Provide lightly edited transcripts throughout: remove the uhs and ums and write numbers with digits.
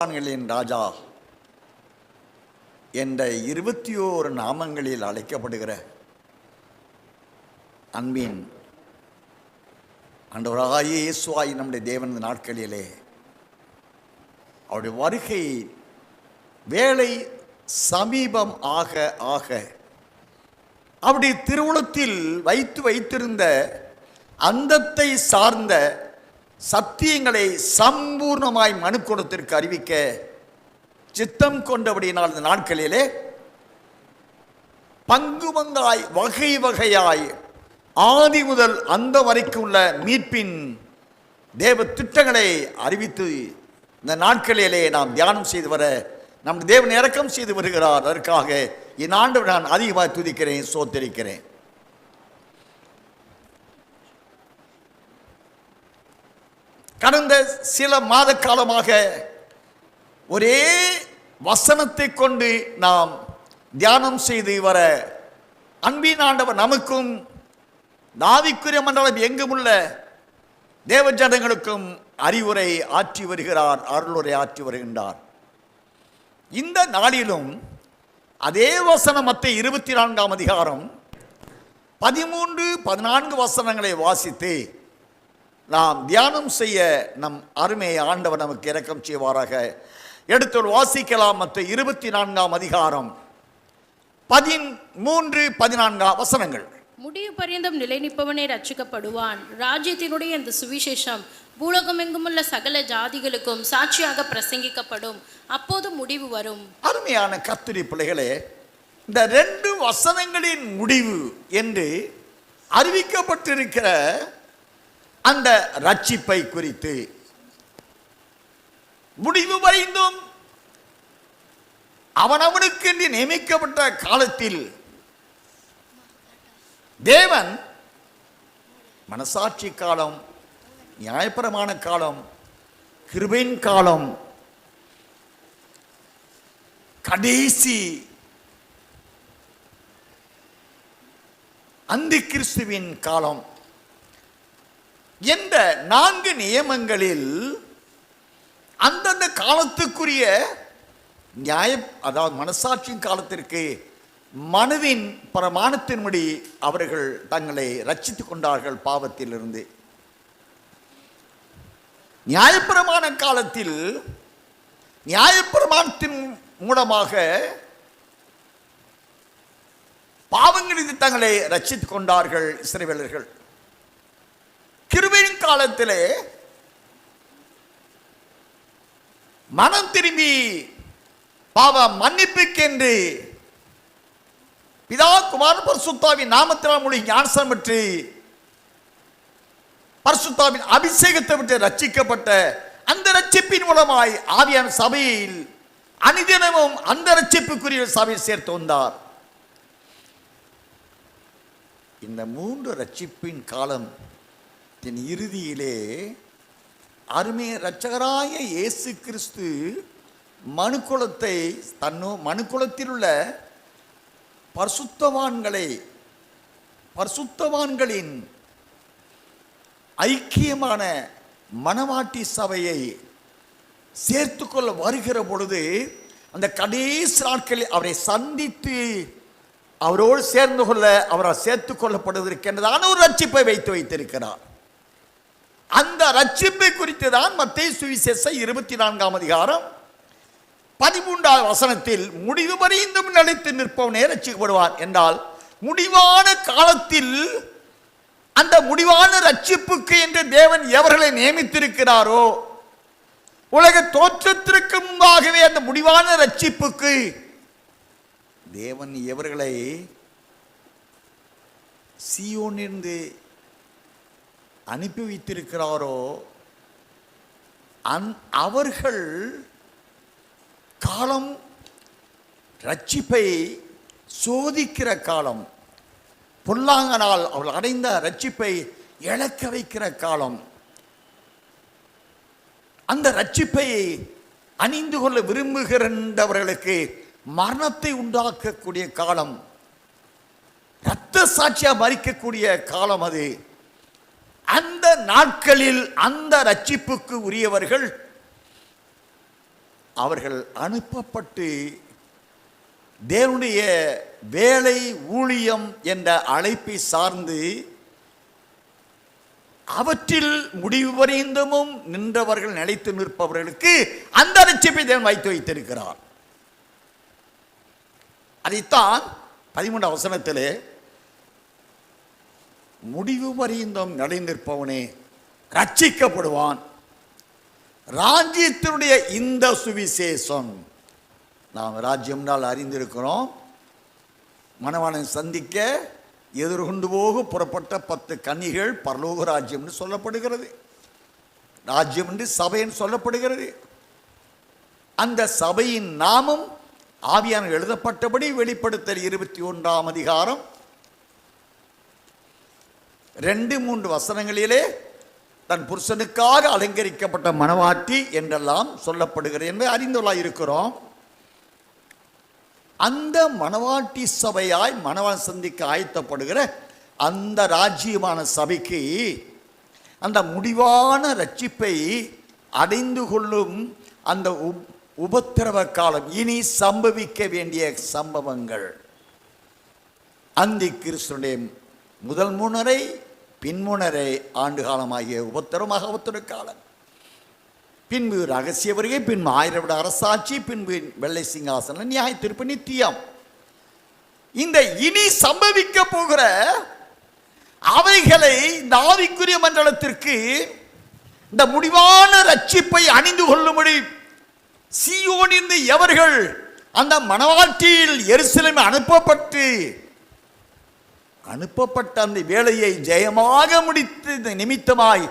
ராஜா என்ற 21 நாமங்களில் அழைக்கப்படுகிற அன்பின் ஆண்டவராகிய இயேசுவாய் நம்முடைய தேவன் நாட்களிலே அவருடைய வருகை வேலை சமீபம் ஆக ஆக அவருடைய திருவுளத்தில் வைத்திருந்த அந்தத்தை சார்ந்த சத்தியங்களை சம்பூர்ணமாய் மனுக்குலத்திற்கு அறிவிக்க சித்தம் கொண்டபடியினால் இந்த நாட்களிலே பங்கு பங்காய் வகை வகையாய் ஆதி முதல் அந்த வரைக்கும் உள்ள மீட்பின் தேவ திட்டங்களை அறிவித்து இந்த நாட்களிலே நாம் தியானம் செய்து வர நம் தேவன் இரக்கம் செய்து வருகிறார். அதற்காக இந்நாண்டு நான் அதிகமாக துதிக்கிறேன், சோத்தரிக்கிறேன். கடந்த சில மாத காலமாக ஒரே வசனத்தை கொண்டு நாம் தியானம் செய்து வர அன்பின் ஆண்டவர் நமக்கும் நாவிக்குரிய மண்டலம் எங்கும் உள்ள தேவ ஜனங்களுக்கும் அறிவுரை ஆற்றி வருகிறார், அருளுரை ஆற்றி வருகின்றார். இந்த நாளிலும் அதே வசனம் மத்தேயு 24ஆம் அதிகாரம் 13-14 வசனங்களை வாசித்து நாம் தியானம் செய்ய நம் அருமை ஆண்டவர் நமக்கு இரக்கம் செய்வாராக. எடுத்து வாசிக்கலாம். மத்தேயு 24ஆம் அதிகாரம் 13-14 வசனங்கள். முடிவு பரியந்தம் நிலை நிற்பவனே ரட்சிக்கப்படுவான். ராஜ்யத்தினுடைய இந்த சுவிசேஷம் பூலோகமெங்குமுள்ள சகல ஜாதிகளுக்கும் சாட்சியாக பிரசங்கிக்கப்படும். அப்போது முடிவு வரும். அருமையான கர்த்தருடைய பிள்ளைகளே, இந்த 2 வசனங்களின் முடிவு என்று அறிவிக்கப்பட்டிருக்கிற அந்த ரட்சிப்பை குறித்து முடிவு வரைந்தும் அவனவனுக்கு நியமிக்கப்பட்ட காலத்தில் தேவன் மனசாட்சி காலம், நியாயப்பிரமாண காலம், கிருபையின் காலம், கடைசி அந்தி கிறிஸ்துவின் காலம் என்ற 4 நியமங்களில் அந்தந்த காலத்துக்குரிய அதாவது மனசாட்சியின் காலத்திற்கு மனதின் பிரமாணத்தின்படி அவர்கள் தங்களை ரட்சித்துக் கொண்டார்கள் பாவத்திலிருந்து. நியாயப்பிரமாண காலத்தில் நியாயப்பிரமாணத்தின் மூலமாக பாவங்களில் தங்களை ரட்சித்துக் கொண்டார்கள் இஸ்ரவேலர்கள். கிருபையின் காலத்திலே மனம் திரும்பி பாவ மன்னிப்புக்கென்று பிதா குமாரன் பரிசுத்தாவின் நாமத்தினால் மொழி ஞானஸ்நானம் பெற்று பரிசுத்தாவின் அபிஷேகத்தை விட்டு ரட்சிக்கப்பட்ட அந்த ரட்சிப்பின் மூலமாய் ஆவியான சபையில் அனுதினமும் அந்த ரட்சிப்புக்குரிய சபையை சேர்த்து வந்தார். இந்த 3 ரட்சிப்பின் காலம் இறுதியிலே அருமை இரட்சகராய இயேசு கிறிஸ்து மனுக்குலத்தை மனுக்குலத்தில் உள்ள பரிசுத்தவான்களின் ஐக்கியமான மணவாட்டி சபையை சேர்த்துக்கொள்ள வருகிற பொழுது அந்த கடைசி நாட்களில் அவரை சந்தித்து அவரோடு சேர்ந்து கொள்ள அவரால் சேர்த்துக் கொள்ளப்படுவதற்கென்றதான ஒரு ரட்சிப்பை வைத்திருக்கிறார். அந்த ரட்சிப்பை குறித்து தான் மத்தேயு சுவிசேஷம் 24ஆம் அதிகாரம் 13ஆவது வசனத்தில் முடிவு வரைந்தும் நிலைத்து நிற்பவனே ரட்சிக்கப்படுவார் என்றால், முடிவான காலத்தில் அந்த முடிவான ரட்சிப்புக்கு என்று தேவன் எவர்களை நியமித்திருக்கிறாரோ, உலக தோற்றத்திற்கு முன்பாகவே அந்த முடிவான ரட்சிப்புக்கு தேவன் எவர்களை சீயோனிலிருந்து அனுப்பி வைத்திருக்கிறாரோ அவர்கள் காலம் ரட்சிப்பை சோதிக்கிற காலம், பொல்லாங்கனால் அவர்கள் அடைந்த ரட்சிப்பை இழக்க வைக்கிற காலம், அந்த ரட்சிப்பை அணிந்து கொள்ள விரும்புகிறவர்களுக்கு மரணத்தை உண்டாக்கக்கூடிய காலம், இரத்த சாட்சியா மரிக்கக்கூடிய காலம் அது. அந்த நாட்களில் அந்த ரட்சிப்புக்கு உரியவர்கள் அவர்கள் அனுப்பப்பட்டு தேவனுடைய வேலை ஊழியம் என்ற அழைப்பை சார்ந்து அவற்றில் முடிவு வரைந்தமும் நின்றவர்கள், நிலைத்து நிற்பவர்களுக்கு அந்த ரட்சிப்பை தேவன் வைத்திருக்கிறார். அதைத்தான் 13 வசனத்திலே முடிவு வரைந்தும் நிலை நிற்பவனே ரட்சிக்கப்படுவான். ராஜ்யத்தினுடைய இந்த சுவிசேஷம், நாம் ராஜ்யம்னால் அறிந்திருக்கிறோம், மணவாளனை சந்திக்க எதிர்கொண்டு போக புறப்பட்ட 10 கன்னிகள் பரலோக ராஜ்யம் என்று சொல்லப்படுகிறது. ராஜ்யம் என்று சபைன்னு சொல்லப்படுகிறது. அந்த சபையின் நாமம் ஆவியான எழுதப்பட்டபடி வெளிப்படுத்தல் 21 அதிகாரம் 2-3 வசனங்களிலே தன் புருஷனுக்காக அலங்கரிக்கப்பட்ட மணவாட்டி என்றெல்லாம் சொல்லப்படுகிறது என்பதை அறிந்துள்ளாய் இருக்கிறோம். அந்த மணவாட்டி சபையாய் மணவாளன் சந்திக்க ஆயத்தப்படுகிற அந்த ராஜ்யமான சபைக்கு அந்த முடிவான ரட்சிப்பை அடைந்து கொள்ளும் அந்த உபத்திரவ காலம், இனி சம்பவிக்க வேண்டிய சம்பவங்கள், அந்தி கிறிஸ்துடைய முதல் 3.5 பின்முனரை ஆண்டு காலமாகிய உபத்திர காலம், பின்பு ரகசிய வருகை, பின்பு 1000 வருட அரசாட்சி, பின்பு வெள்ளை சிங்காசன நியாய தீர்ப்பு நித்தியம். இந்த இனி சம்பவிக்க போகிற அவைகளை இந்த ஆவிக்குரிய மண்டலத்திற்கு இந்த முடிவான ரட்சிப்பை அணிந்து கொள்ளும்படி சீயோனிலிருந்து எவர்கள் அந்த மணவாட்டியில் எருசலேம் அனுப்பப்பட்ட அந்த வேலையை ஜெயமாக முடித்து நிமித்தமாய்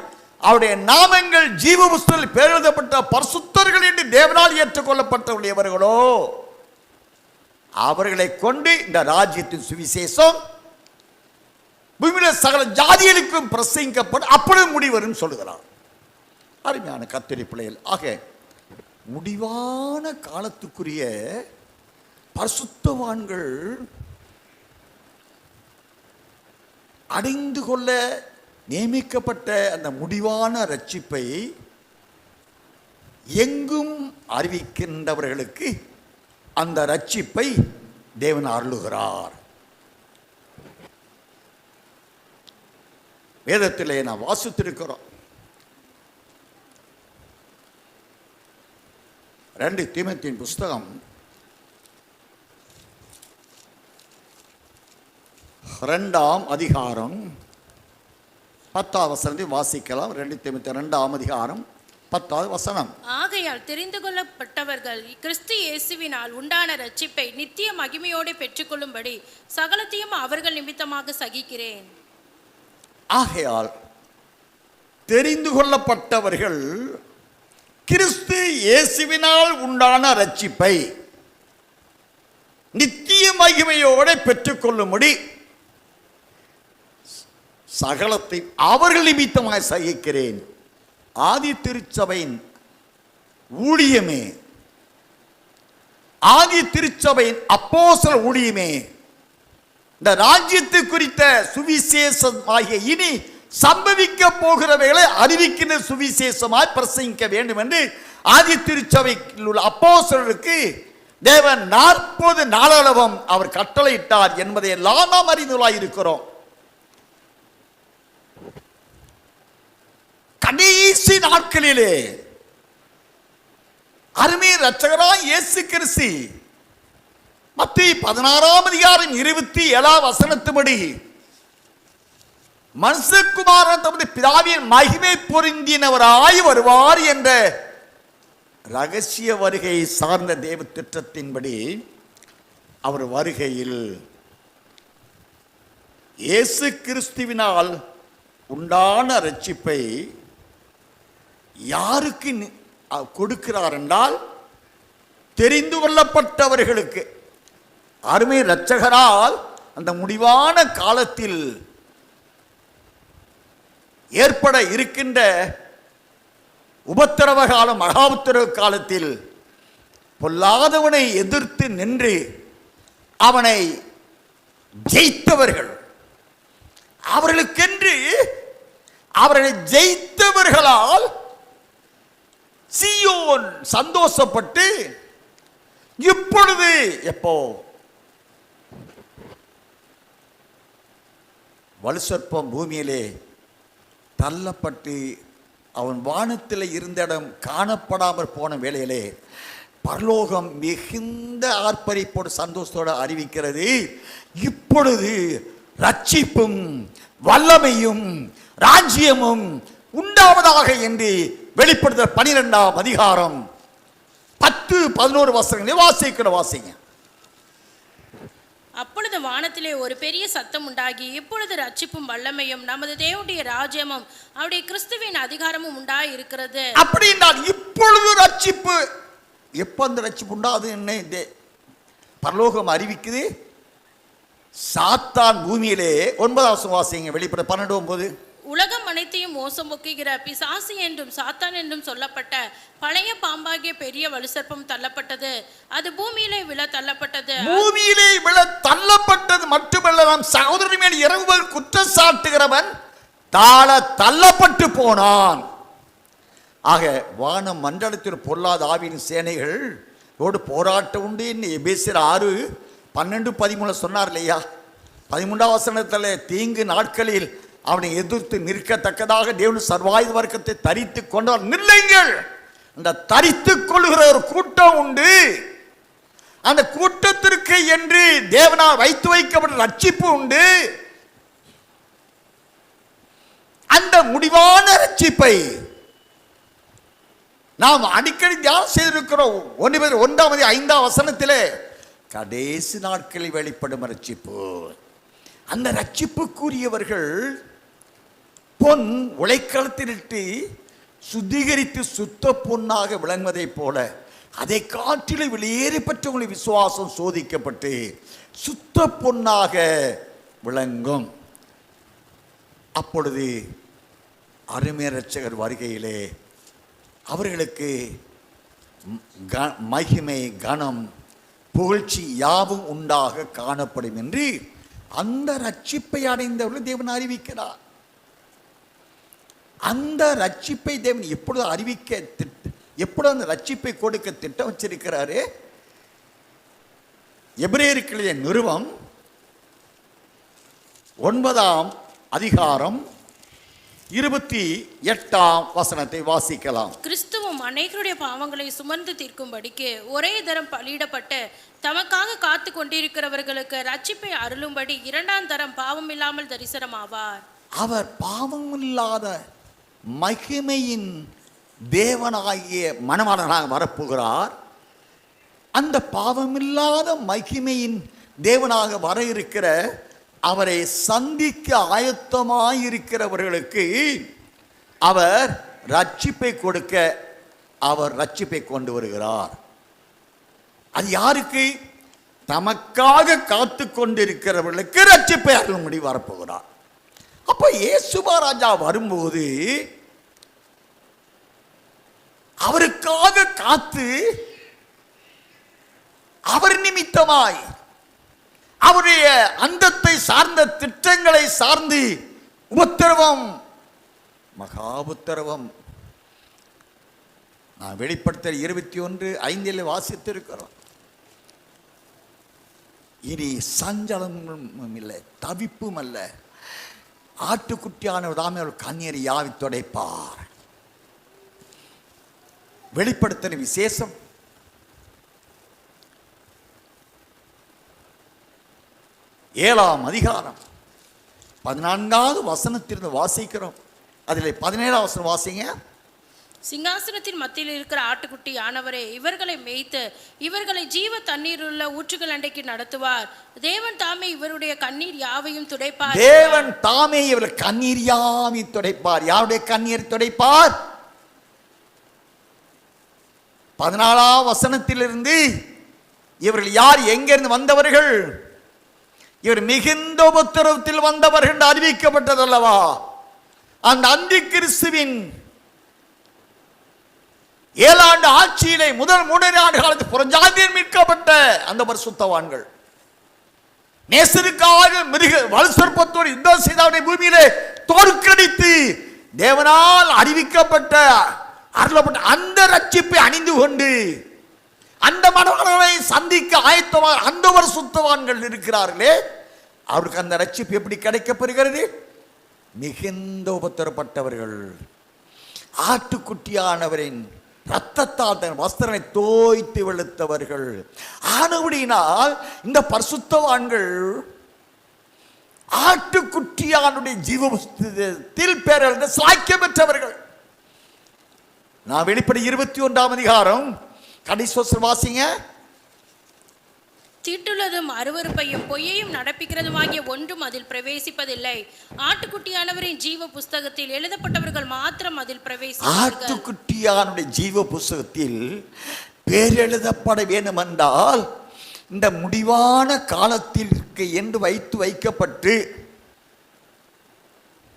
அவருடைய நாமங்கள் ஜீவ புஸ்தகத்தில் பேர் எழுதப்பட்ட பரிசுத்தர்கள் என்று தேவனால் ஏற்றுக்கொள்ளப்பட்டவர்கள் எவர்களோ அவர்களை கொண்டு இந்த ராஜ்யத்தின் சுவிசேஷம் பூமியில் சகல ஜாதிகளுக்கும் பிரசங்கிக்கப்படும், அப்பொழுது முடிவரும் சொல்லுகிறார். அருமையான கர்த்தருடைய பிள்ளைகள், ஆக முடிவான காலத்துக்குரிய பரிசுத்தவான்கள் அடைந்து கொள்ள நியமிக்கப்பட்ட அந்த முடிவான ரட்சிப்பை எங்கும் அறிவிக்கின்றவர்களுக்கு அந்த ரட்சிப்பை தேவன் அருளுகிறார். வேதத்திலே நான் வாசித்திருக்கிறோம். 2 தீமோத்தேயுவின் புஸ்தகம் 2ஆம் அதிகாரம் 10வது வசனத்தை வாசிக்கலாம். 2 தீமோத்தேயு 2ஆம் அதிகாரம் 10வது வசனம். ஆகையால் தெரிந்து கொள்ளப்பட்டவர்கள் கிறிஸ்து இயேசுவினால் உண்டான ரட்சிப்பை நித்திய மகிமையோடு பெற்றுக்கொள்ளும்படி சகலத்தையும் அவர்கள் நிமித்தமாக சகிக்கிறேன். ஆகையால் தெரிந்து கொள்ளப்பட்டவர்கள் கிறிஸ்து இயேசுவினால் உண்டான ரட்சிப்பை நித்திய மகிமையோடு பெற்றுக்கொள்ளும்படி சகலத்தை அவர்கள் நிமித்தமாக சகிக்கிறேன். ஆதி திருச்சபையின் ஊழியமே, ஆதி திருச்சபையின் அப்போஸ்தலர் ஊழியமே, இந்த ராஜ்யத்தை குறித்த சுவிசேஷமாகிய இனி சம்பவிக்க போகிறவைகளை அறிவிக்கின்ற சுவிசேஷமாய் பிரசங்கிக்க வேண்டும் என்று ஆதி திருச்சபையில் உள்ள அப்போஸ்தலருக்கு தேவன் 40 நாளளவும் அவர் கட்டளையிட்டார் என்பதை எல்லாம் நாம் அறிந்துள்ளாய் இருக்கிறோம். கடைசி நாட்களிலே அருமை இரட்சகராய் இயேசு கிறிஸ்து மத்தேயு 16ஆம் அதிகாரம் 27ஆம் வசனத்தின்படி மனுஷகுமாரன் தமது பிதாவின் மகிமை பொருந்தினவராய் வருவார் என்ற ரகசிய வருகை சார்ந்த தேவ திட்டத்தின்படி அவர் வருகையில் இயேசு கிறிஸ்துவினால் உண்டான ரட்சிப்பை யாருக்கு கொடுக்கிறார் என்றால் தெரிந்து கொள்ளப்பட்டவர்களுக்கு. அருமை இரட்சகரால் அந்த முடிவான காலத்தில் ஏற்பட இருக்கின்ற உபத்திரவ காலம், மகா உபத்திரவ காலத்தில் பொல்லாதவனை எதிர்த்து நின்று அவனை ஜெயித்தவர்கள், அவர்களுக்கென்று அவர்களை ஜெயித்தவர்களால் சீயோன் சந்தோஷப்பட்டு இப்பொழுது எப்போ வலுசற்பம் பூமியிலே தள்ளப்பட்டு அவன் வானத்தில் இருந்த இடம் காணப்படாமல் போன வேளையிலே பரலோகம் மிகுந்த ஆர்ப்பரிப்போடு சந்தோஷத்தோடு அறிவிக்கிறது, இப்பொழுது ரட்சிப்பும் வல்லமையும் ராஜ்யமும் உண்டாவதாக என்று வெளிப்படுத்த 12ஆம் அதிகாரம் 10-11 வசனங்களை வாசிங்க. அப்பொழுது வானத்திலே ஒரு பெரிய சத்தம் உண்டாகி, இப்பொழுது ரட்சிப்பும் வல்லமையும் நமது தேவனுடைய ராஜ்யமும் அவருடைய கிறிஸ்துவின் அதிகாரமும் உண்டாய் இருக்கிறது. அப்படி என்றால் இப்பொழுது ரட்சிப்பு, எப்ப அந்த ரட்சிப்பு உண்டாது என்ன பரலோகம் அறிவிக்குது. சாத்தான் பூமியிலே 9ஆம் வாசிங்க, வெளிப்பட 12:9. உலகம் அனைத்தையும் மோசம் போக்குகிற பிசாசு என்றும் சாத்தான் என்றும் சொல்லப்பட்ட பழைய பாம்பாகிய பெரிய வலுசற்பம் தள்ளப்பட்டது. அது பூமியிலே விழ தள்ளப்பட்டது. பூமியிலே விழ தள்ளப்பட்டது மட்டுமல்ல, நாம் சகோதரன் மேல் இரவுகள் குற்றம் சாட்டுகிறவன் தாழ தள்ளப்பட்டு போனான். ஆக வானம் மண்டலத்தில் பொல்லாத ஆவியின் சேனைகள் ஓடு போராட்டம் உண்டு. எபேசியர் 6:12-13 சொன்னார் இல்லையா? 13ஆம் வசனத்தில் தீங்கு நாட்களில் அவனை எதிர்த்து நிற்கத்தக்கதாக தேவன் சர்வாயுத வர்க்கத்தை தரித்து கொண்டவர் நில்லுங்கள். அந்த தரித்துக் கொள்கிற ஒரு கூட்டம் உண்டு. அந்த கூட்டத்திற்கு என்று தேவனால் வைத்து வைக்கப்பட்ட ரட்சிப்பு உண்டு. அந்த முடிவான ரட்சிப்பை நாம் அடிக்கடி தியானம் செய்திருக்கிறோம். 1 வசனத்திலே கடைசி நாட்களில் வெளிப்படும் ரட்சிப்பு. அந்த ரட்சிப்புக்குரியவர்கள் பொன் உலைக்களத்திலிட்டு சுத்திகரித்து சுத்த பொன்னாக விளங்குவதை போல அதை காட்டிலும் வெளியேறப்பட்டவங்களுடைய விசுவாசம் சோதிக்கப்பட்டு சுத்த பொன்னாக விளங்கும். அப்பொழுது அருமை இரட்சகர் வருகையிலே அவர்களுக்கு மகிமை கனம் புகழ்ச்சி யாவும் உண்டாக காணப்படும் என்று அந்த ரட்சிப்பை அடைந்தவர்கள் தேவன் அறிவிக்கிறார். அந்த ரட்சிப்பை தேவன் எப்பொழுது அறிவிக்க எப்பொழுது அந்த ரட்சிப்பை கொடுக்க திட்டம் வச்சிருக்கிறாரு. எபிரேயருக்கு நிருபம் 9ஆம் அதிகாரம் 28ஆம் வசனத்தை வாசிக்கலாம். கிறிஸ்துவும் அநேகருடைய பாவங்களை சுமந்து தீர்க்கும்படிக்கு ஒரே தரம் பலியிடப்பட்டு தமக்காக காத்து கொண்டிருக்கிறவர்களுக்கு ரட்சிப்பை அருளும்படி 2ஆம் தரம் பாவம் இல்லாமல் தரிசனமாவார். அவர் பாவமில்லாத மகிமையின் தேவனாகிய மணவாளனாக வரப்போகிறார். அந்த பாவமில்லாத மகிமையின் தேவனாக வர இருக்கிற அவரை சந்திக்க ஆயத்தமாயிருக்கிறவர்களுக்கு அவர் ரட்சிப்பை கொடுக்க அவர் ரட்சிப்பை கொண்டு வருகிறார். அது யாருக்கு? தமக்காக காத்து கொண்டிருக்கிறவர்களுக்கு ரட்சிப்பை அருளும்படி வரப்போகிறார். அப்ப இயேசுவா ராஜா வரும்போது அவருக்காக காத்து அவர் நிமித்தமாய் அவருடைய அந்தத்தை சார்ந்த திட்டங்களை சார்ந்து உபத்திரவம் மகா உபத்திரவம் நான் வெளிப்படுத்த 21:5 வாசித்திருக்கிறோம். இனி சஞ்சலமும் இல்லை, தவிப்பும் அல்ல. ஆட்டுக்குட்டியான தாமே ஒரு கண்ணீர் யாவி துடைப்பார். வெளிப்படுத்தின விசேஷம் 7ஆம் அதிகாரம் 14வது வசனத்திலிருந்து வாசிக்கிறோம். அதில் 17ஆம் வசனம் வாசிங்க. சிங்காசனத்தின் மத்தியில் இருக்கிற ஆட்டுக்குட்டி ஆனவரே, இவர்களை மேய்த்து இவர்களை ஜீவ தண்ணீர் உள்ள ஊற்றுகள் அண்டைக்கு நடத்துவார். தேவன் தாமே இவருடைய கண்ணீர் யாவையும் துடைப்பார். தேவன் தாமே இவர் கண்ணீர் யாவையும் துடைப்பார். யாருடைய கண்ணீர் துடைப்பார்? 14ஆம் வசனத்திலிருந்து இவர்கள் யார், எங்கிருந்து வந்தவர்கள்? இவர் மிகுந்த உபத்திரவத்தில் வந்தவர்கள் என்று அறிவிக்கப்பட்டதல்லவா? அந்த அந்தி கிறிஸ்துவின் 7 ஆண்டு ஆட்சியிலே முதல் 3 ஆண்டு காலத்தில் புறஜாதியர் மீட்கப்பட்ட அந்த பரிசுத்தவான்கள் நேசருக்காக மிருக வலுசற்பத்தோடு யுத்தம் செய்த பூமியிலே தோற்கடித்து தேவனால் அறிவிக்கப்பட்ட அருளப்பட்ட அந்த ரட்சிப்பை அணிந்து கொண்டு அந்த மனவாளனை சந்திக்க ஆயத்தமாக அந்த ஒரு சுத்தவான்கள் இருக்கிறார்களே, அவருக்கு அந்த ரட்சிப்பு எப்படி கிடைக்கப்பெறுகிறது? மிகுந்த உபத்திரப்பட்டவர்கள், ஆட்டுக்குட்டியானவரின் ரத்தத்தால் தன் வஸ்திரனை தோய்த்து வெளுத்தவர்கள் ஆனபடியினால் இந்த பரிசுத்தவான்கள் ஆட்டுக்குட்டியானுடைய ஜீவத்தில் பேரழிந்த சாக்கியம் பெற்றவர்கள். நான் வெளிப்படை 21ஆம் அதிகாரம் கடைசி வாசிங்க. தீட்டுள்ளதும் அருவருப்பையும் பொய்யையும் நடப்பிக்கிறதுமாகிய ஒன்றும் அதில் பிரவேசிப்பதில்லை. ஆட்டுக்குட்டியானவரின் ஜீவ புஸ்தகத்தில் எழுதப்பட்டவர்கள் மாத்திரம் அதில் பிரவேசிப்பார்கள். ஆட்டுக்குட்டியானுடைய ஜீவ புஸ்தகத்தில் பேர் எழுதப்பட வேண்டும் என்றால் இந்த முடிவான காலத்திற்கு என்று வைக்கப்பட்டு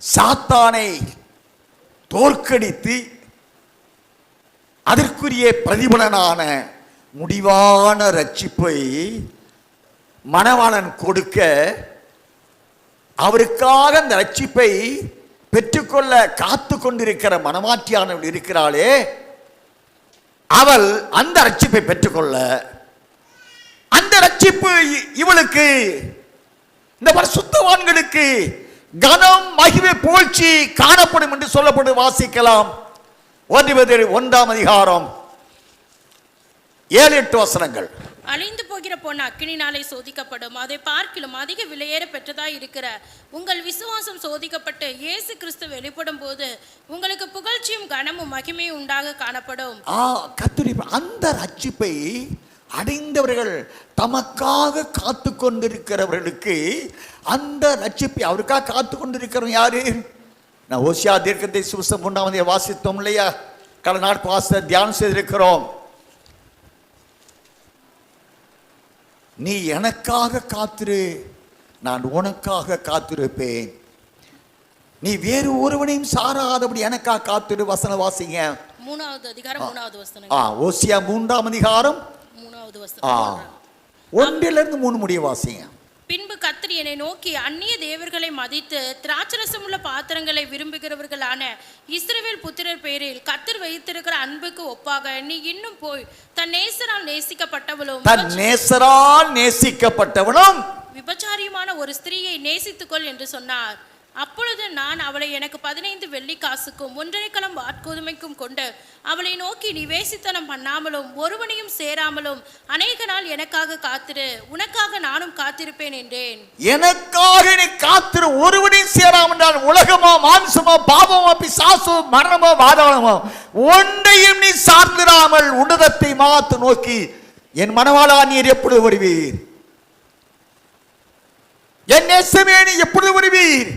சாத்தானை தோற்கடித்து அதற்குரிய பிரதிபலனான முடிவான ரட்சிப்பை மணவாளன் கொடுக்க, அவருக்காக அந்த ரட்சிப்பை பெற்றுக்கொள்ள காத்து கொண்டிருக்கிற மனமாற்றியானவள் இருக்கிறாளே, அவள் அந்த ரட்சிப்பை பெற்றுக்கொள்ள, அந்த ரட்சிப்பு இவளுக்கு இந்த பரிசுத்தவான்களுக்கு கனம் மகிமை புகழ்ச்சி காணப்படும் என்று சொல்லப்பட்டு வாசிக்கலாம். 1ஆம் அதிகாரம் 7-8 வசனங்கள். அழிந்து போகிற பொன் அக்கினினாலே சோதிக்கப்படும், அதை பார்க்கிலும் அதிக விலையேற பெற்றதாய் இருக்கிற உங்கள் விசுவாசம் சோதிக்கப்பட்டு இயேசு கிறிஸ்து வெளிப்படும் போது உங்களுக்கு புகழ்ச்சியும் கனமும் மகிமையும் உண்டாக காணப்படும். அந்த ரட்சிப்பை அடைந்தவர்கள் தமக்காக காத்து கொண்டிருக்கிறவர்களுக்கு அந்த ரட்சிப்பை அவருக்காக காத்து கொண்டிருக்கிறவங்க யாரு? நான் ஓசியா தீர்க்கத்தை சுவிசேஷம் 3ஆம் வாசித்தோம் இல்லையா? கடந்த நாள் பாஸ்டர் தியானம் செய்திருக்கிறோம். நீ எனக்காக காத்திரு, நான் உனக்காக காத்திருப்பேன். நீ வேறு ஒருவனையும் சாராதபடி எனக்காக காத்திரு. வசன வாசிங்க. 3ஆவது அதிகாரம் 3ஆவது வசனம். ஓசியா 3ஆம் அதிகாரம் 3ஆவது வசனம். 1லிருந்து 3 முடிய வாசிங்க. பின்பு கர்த்தர் என்னை நோக்கி, அந்நிய தேவர்களை மதித்து திராட்சரசம் உள்ள பாத்திரங்களை விரும்புகிறவர்களான இஸ்ரவேல் புத்திரர் பேரில் கர்த்தர் வைத்திருக்கிற அன்புக்கு ஒப்பாக நீ இன்னும் போய் தன் நேசரால் நேசிக்கப்பட்டவனும் விபச்சாரியுமான ஒரு ஸ்திரீயை நேசித்துக்கொள் என்று சொன்னார். அப்பொழுது நான் அவளை எனக்கு 15 வெள்ளி காசுக்கும் 1.5 கலம் வாட்கோதுமைக்கும் கொண்டு அவளை நோக்கி, நீ வேசித்தனம் பண்ணாமலும் ஒருவனையும் சேராமலும் அநேக நாள் எனக்காக காத்திரு, உனக்காக நானும் காத்திருப்பேன் என்றேன். எனக்காக நீ காத்திரு, ஒருவனையும் சேராமல், உலகமோ மாம்சமோ பாவமோ பிசாசோ மரணமோ வாதாளமோ ஒன்றையும் நீ சார்ந்திராமல் உன்னதத்தை மாத்து நோக்கி, என் மனவாளா நீர் எப்பொழுது வருவீர்? என் நேசமே நீ எப்பொழுது வருவீர்?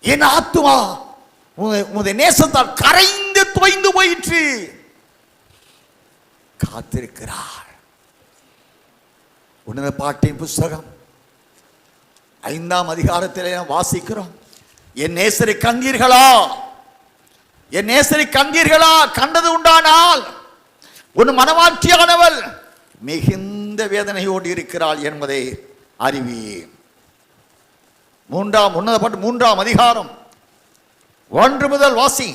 என் ஆத்துமா உமது நேசத்தால் கரைந்து தோய்ந்து போயிற்று. காத்திருக்கிறார். உன்னத பாட்டின் புஸ்தகம் 5ஆம் அதிகாரத்திலே வாசிக்கிறோம். என் நேசரை கண்டீர்களா? என் நேசரை கண்டீர்களா? கண்டது உண்டானால் உன் மனவாட்சியானவள் மிகுந்த வேதனையோடு இருக்கிறாள் என்பதை அறிவீர். 3ஆம் அதிகாரம் 1 முதல் வாசி.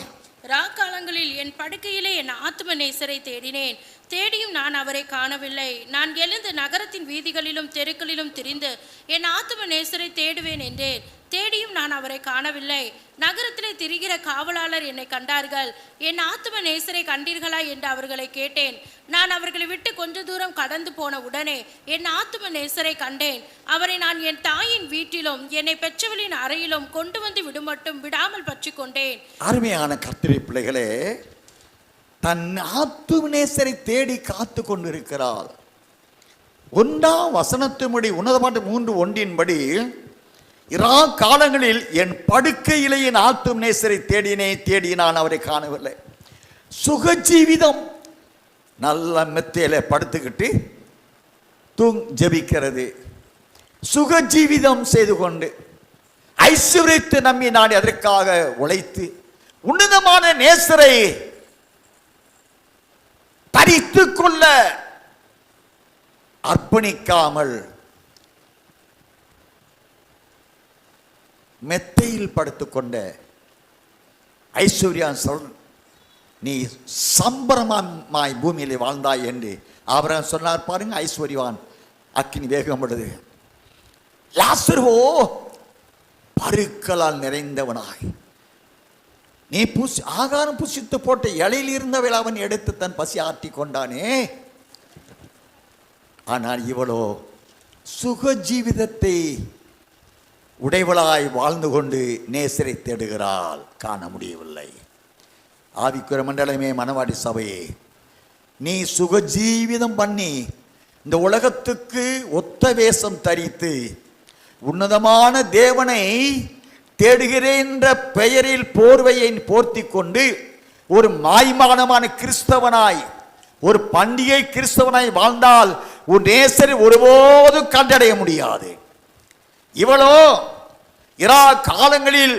ராக்காலங்களில் என் படுக்கையிலே என் ஆத்தும நேசரை தேடினேன், தேடியும் நான் அவரை காணவில்லை. நான் எழுந்து நகரத்தின் வீதிகளிலும் தெருக்களிலும் திரிந்து என் ஆத்தும நேசரை தேடுவேன் என்றேன், தேடியும் நான் அவரை காணவில்லை. நகரத்திலே திரிகிற காவலாளர் என்னை கண்டார்கள். என் ஆத்தும நேசரை கண்டீர்களா என்று அவர்களை கேட்டேன். நான் அவர்களை விட்டு கொஞ்ச தூரம் கடந்து போன உடனே என் ஆத்தும நேசரை கண்டேன். அவரை நான் என் தாயின் வீட்டிலும் என்னை பெற்றவளின் அறையிலும் கொண்டு வந்து விடுமட்டும் விடாமல் பற்றி கொண்டேன். அருமையான கர்த்தருடைய பிள்ளைகளே, தன் ஆத்தும நேசரை தேடி காத்து கொண்டிருக்கிறாள். 1ஆம் வசனத்தின்படி உன்னதமான 3:1 இரா காலங்களில் என் படுக்கையிலே என் ஆத்தும நேசரை தேடி நான் அவரை காணவில்லை. சுகஜீவிதம், நல்ல மெத்தையில படுத்துக்கிட்டு ஜெபிக்கிறது, சுகஜீவிதம் செய்து கொண்டு ஐஸ்வர்யத்தை நம்பி நான் அதற்காக உழைத்து உன்னதமான நேசரை தரித்துக் கொள்ள அர்ப்பணிக்காமல் மெத்தையில் படுத்துக்கொண்ட ஐஸ்வர்யான் சொல், நீ சம்பரமாய் பூமியிலே வாழ்ந்தாய் என்று ஆபிரகாம் சொன்னார். பாருங்க, ஐஸ்வர்யவான் அக்கினி வேகப்படுது. லாசருவோ பருக்களால் நிறைந்தவனாய், நீ ஆகாரம் புசித்து போட்ட இலையில் இருந்தவள் அவன் எடுத்து தன் பசி ஆற்றி கொண்டானே. ஆனால் இவளோ சுக ஜீவிதத்தை உடைவளாய் வாழ்ந்து கொண்டு நேசரை தேடுகிறாள், காண முடியவில்லை. ஆவிக்குற மண்டலமே, மணவாடி சபையே, நீ சுகஜீவிதம் பண்ணி இந்த உலகத்துக்கு ஒத்த வேஷம் தரித்து உன்னதமான தேவனை தேடுகிறேன் என்ற பெயரில் போர்வையை போர்த்தி கொண்டு ஒரு மாய்மானமான கிறிஸ்தவனாய், ஒரு பண்டிகை கிறிஸ்தவனாய் வாழ்ந்தால் உன் நேசரை ஒருபோதும் கண்டடைய முடியாது. இவளோ இரா காலங்களில்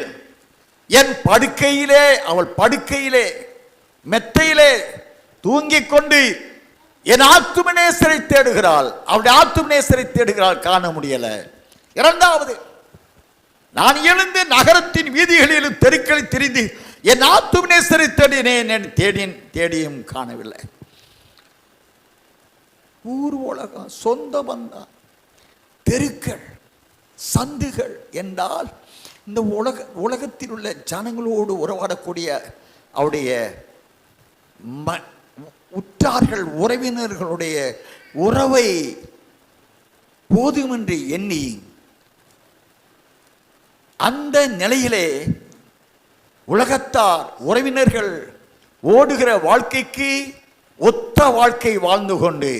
என் படுக்கையிலே, அவள் படுக்கையிலே மெத்தையிலே தூங்கிக் கொண்டு என் ஆத்தும நேசரை தேடுகிறாள். அவளுடைய ஆத்தும நேசரை தேடுகிறாள், காண முடியல. இரண்டாவது, நான் எழுந்து நகரத்தின் வீதிகளிலும் தெருக்களில் திரிந்து என் ஆத்தும நேசரை தேடினேன், தேடியும் காணவில்லை. ஊர் உலகம், சொந்த பந்தம், தெருக்கள், சந்துகள் என்றால் இந்த உலகத்தில் உள்ள ஜனங்களோடு உறவாடக்கூடிய அவருடைய உற்றார்கள் உறவினர்களுடைய உறவை போதுமென்று எண்ணி அந்த நிலையிலே உலகத்தார் உறவினர்கள் ஓடுகிற வாழ்க்கைக்கு ஒத்த வாழ்க்கை வாழ்ந்து கொண்டு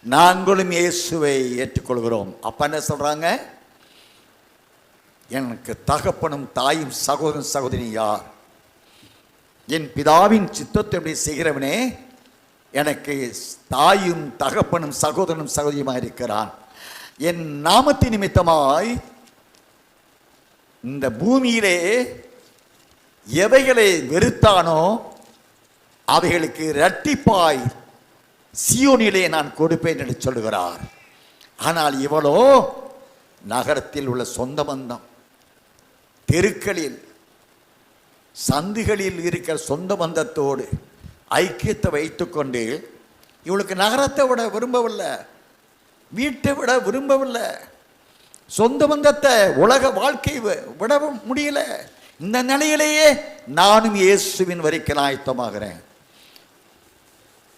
நாங்களும் இயேசுவை ஏற்றுக்கொள்கிறோம். அப்ப என்ன சொல்றாங்க? எனக்கு தகப்பனும் தாயும் சகோதரன் சகோதரி யார்? என் பிதாவின் சித்தத்தை எப்படி செய்கிறவனே எனக்கு தாயும் தகப்பனும் சகோதரனும் சகோதரியுமாய் இருக்கிறான். என் நாமத்தின் நிமித்தமாய் இந்த பூமியிலே எவைகளை வெறுத்தானோ அவைகளுக்கு இரட்டிப்பாய் சியோனிலே நான் கொடுப்பேன் என்று சொல்லுகிறார். ஆனால் இவளோ நகரத்தில் உள்ள சொந்த பந்தம், தெருக்களில் சந்துகளில் இருக்கிற சொந்த பந்தத்தோடு ஐக்கியத்தை வைத்துக்கொண்டு இவளுக்கு நகரத்தை விட விரும்பவில்லை, வீட்டை விட விரும்பவில்லை, சொந்த பந்தத்தை உலக வாழ்க்கை விட முடியல. இந்த நிலையிலேயே நானும் இயேசுவின் வரைக்கும் ஆயத்தமாகிறேன்.